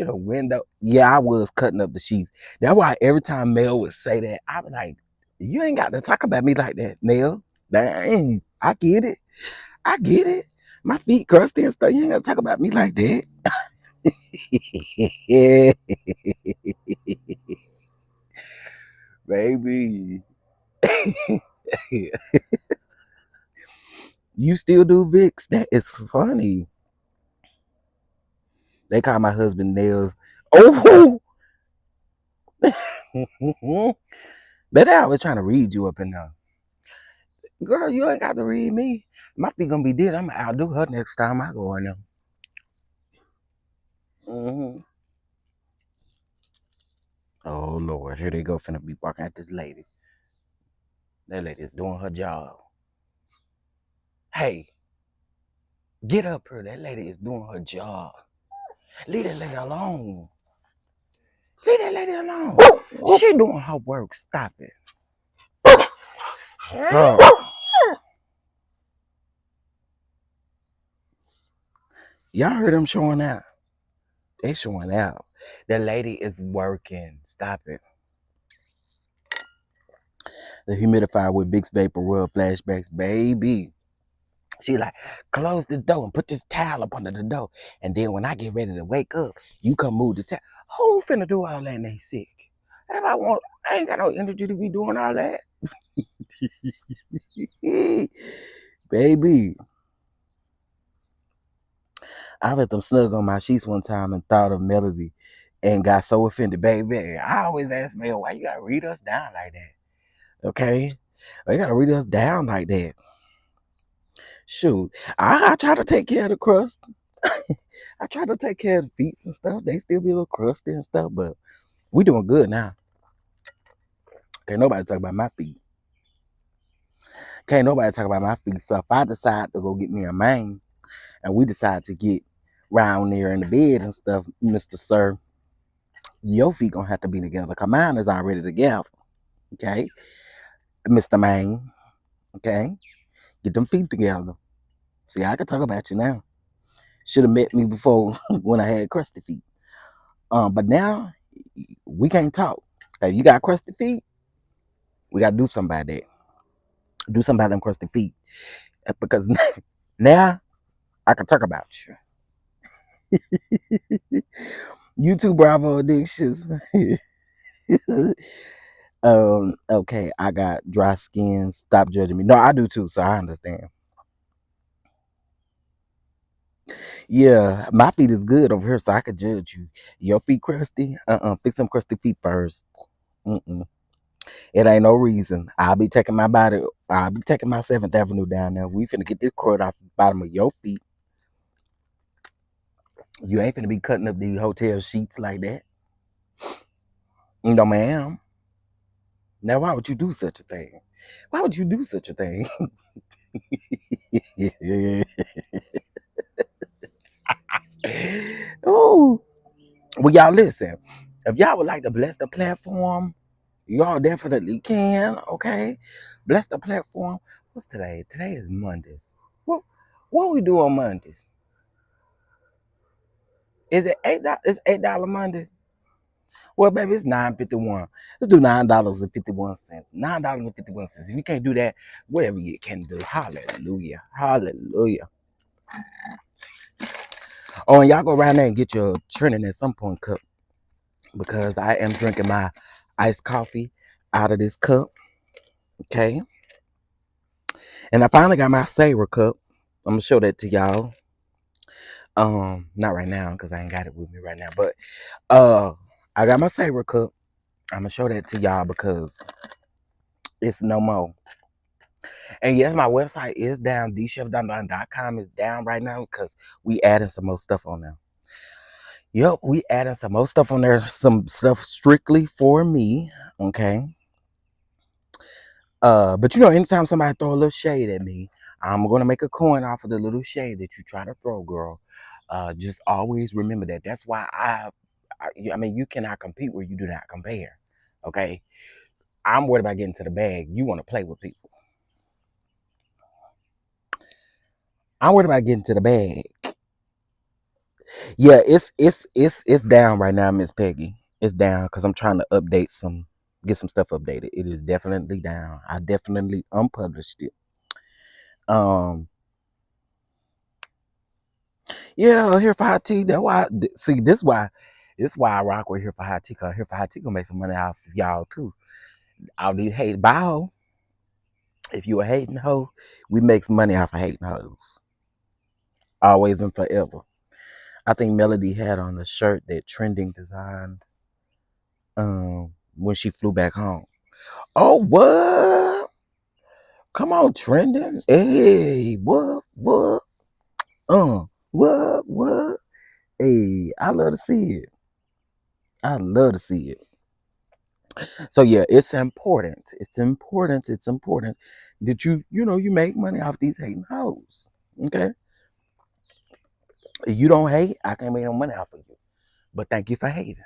the window. Yeah, I was cutting up the sheets. That's why every time Mel would say that, I was like, you ain't got to talk about me like that, Mel. Dang, I get it. I get it. My feet crusty and stuff. You ain't got to talk about me like that. Baby. You still do Vicks? That is funny. They call my husband Nails. Oh, but I was trying to read you up in there. Girl, you ain't got to read me. My feet gonna be dead. I'm gonna outdo her next time I go in there. Mm-hmm. Oh Lord, here they go. Finna be barking at this lady. That lady is doing her job. Hey, get up here. That lady is doing her job. Leave that lady alone. Leave that lady alone. She doing her work. Stop it. Stop. Y'all heard them showing out. They showing out. The lady is working. Stop it. The humidifier with Big Vapor Rub flashbacks, baby. She like, close the door and put this towel up under the door. And then when I get ready to wake up, you come move the towel. Who finna do all that and they sick? And I ain't got no energy to be doing all that. Baby. I let them snug on my sheets one time and thought of Melody and got so offended. Baby, I always ask Mel, why you gotta read us down like that? Okay? You gotta read us down like that. Shoot. I try to take care of the crust. I try to take care of the feet and stuff. They still be a little crusty and stuff, but we doing good now. Can't nobody talk about my feet. Can't nobody talk about my feet. So if I decide to go get me a man and we decide to get round there in the bed and stuff, Mr. Sir, your feet gonna have to be together. Cause mine is already together. Okay? Mr. Man. Okay? Get them feet together. See, I can talk about you now. Should have met me before when I had crusty feet. But now we can't talk. If you got crusty feet, we gotta do something about that. Do something about them crusty feet. Because now I can talk about you. You too, Bravo Addictions. Okay, I got dry skin. Stop judging me. No, I do too, so I understand. Yeah, my feet is good over here, so I could judge you. Your feet crusty? Fix them crusty feet first. Mm-mm. It ain't no reason. I'll be taking my 7th Avenue down there. We finna get this crud off the bottom of your feet. You ain't finna be cutting up these hotel sheets like that. No, ma'am. Now, why would you do such a thing? Why would you do such a thing? Oh, well, y'all listen. If y'all would like to bless the platform, y'all definitely can. Okay, bless the platform. What's today? Today is Mondays. What we do on Mondays? Is it $8? It's $8 Mondays. Well, baby, it's $9.51. Let's do $9.51. $9.51. If you can't do that, whatever you can do. Hallelujah. Hallelujah. Oh, and y'all go around there and get your trending at some point cup because I am drinking my iced coffee out of this cup. Okay. And I finally got my Saver cup. I'm gonna show that to y'all. Not right now because I ain't got it with me right now. But I got my Saver cup. I'm gonna show that to y'all because it's no more. And yes, my website is down. DChefDonDons.com is down right now because we adding some more stuff on there. Yep, we adding some more stuff on there. Some stuff strictly for me. Okay. But anytime somebody throw a little shade at me, I'm gonna make a coin off of the little shade that you try to throw, girl. Just always remember that. That's why I mean, you cannot compete where you do not compare. Okay, I'm worried about getting to the bag. You want to play with people. I'm worried about getting to the bag. Yeah, it's down right now, Miss Peggy. It's down because I'm trying to get some stuff updated. It is definitely down. I definitely unpublished it. Um, yeah, here for hot tea. That's why. See, this why I rock with here for hot tea. Cause here for hot tea gonna make some money off of y'all too. All these hate bow. If you a hating hoe, we make money off of hating hoes. Always and forever. I think Melody had on the shirt that Trending designed when she flew back home. Oh, what? Come on, Trending. Hey, what? What? Hey, I love to see it. I love to see it. So yeah, it's important. It's important. It's important that you make money off these hating hoes. Okay? If you don't hate, I can't make no money off of you. But thank you for hating.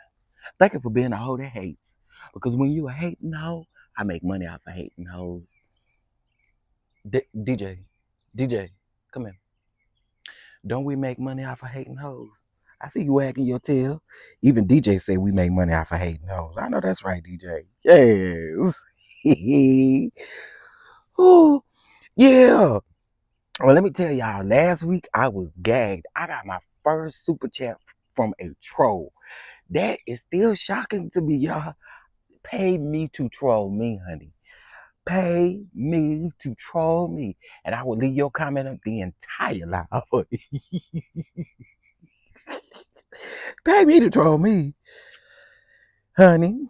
Thank you for being a hoe that hates. Because when you a hating hoe, I make money off of hating hoes. DJ, come here. Don't we make money off of hating hoes? I see you wagging your tail. Even DJ say we make money off of hating hoes. I know that's right, DJ. Yes. Ooh, yeah. Well, let me tell y'all, last week I was gagged. I got my first super chat from a troll. That is still shocking to me, y'all. Pay me to troll me, honey. Pay me to troll me. And I will leave your comment up the entire live. Pay me to troll me, honey.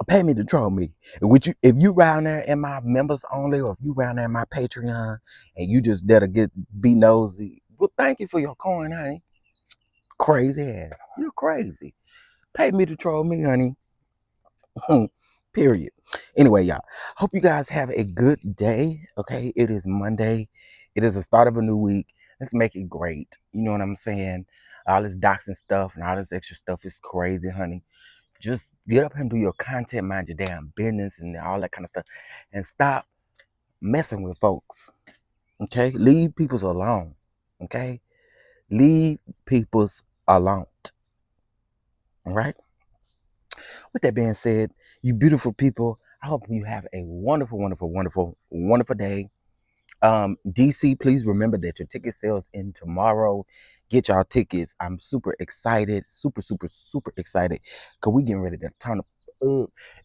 Pay me to troll me. If you round there in my members only, or if you round there in my Patreon, and you just there to be nosy, well, thank you for your coin, honey. Crazy ass. You're crazy. Pay me to troll me, honey. Period. Anyway, y'all. Hope you guys have a good day. Okay. It is Monday. It is the start of a new week. Let's make it great. You know what I'm saying? All this doxing stuff and all this extra stuff is crazy, honey. Just get up and do your content, mind your damn business and all that kind of stuff. And stop messing with folks. Okay? Leave people's alone. Okay? Leave people's alone. All right? With that being said, you beautiful people, I hope you have a wonderful, wonderful, wonderful, wonderful day. DC, please remember that your ticket sales in tomorrow. Get y'all tickets. I'm super excited, super, super, super excited, because we getting ready to turn up.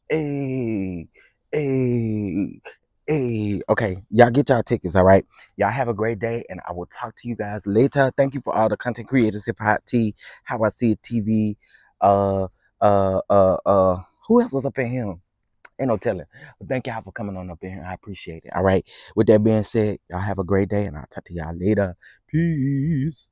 Hey, hey, hey. Okay, y'all get y'all tickets, all right? Y'all have a great day, and I will talk to you guys later. Thank you for all the content creators, Hip Hot Tea, How I See It TV, uh, who else was up in here? Ain't no telling. But thank y'all for coming on up here. I appreciate it. All right. With that being said, y'all have a great day, and I'll talk to y'all later. Peace.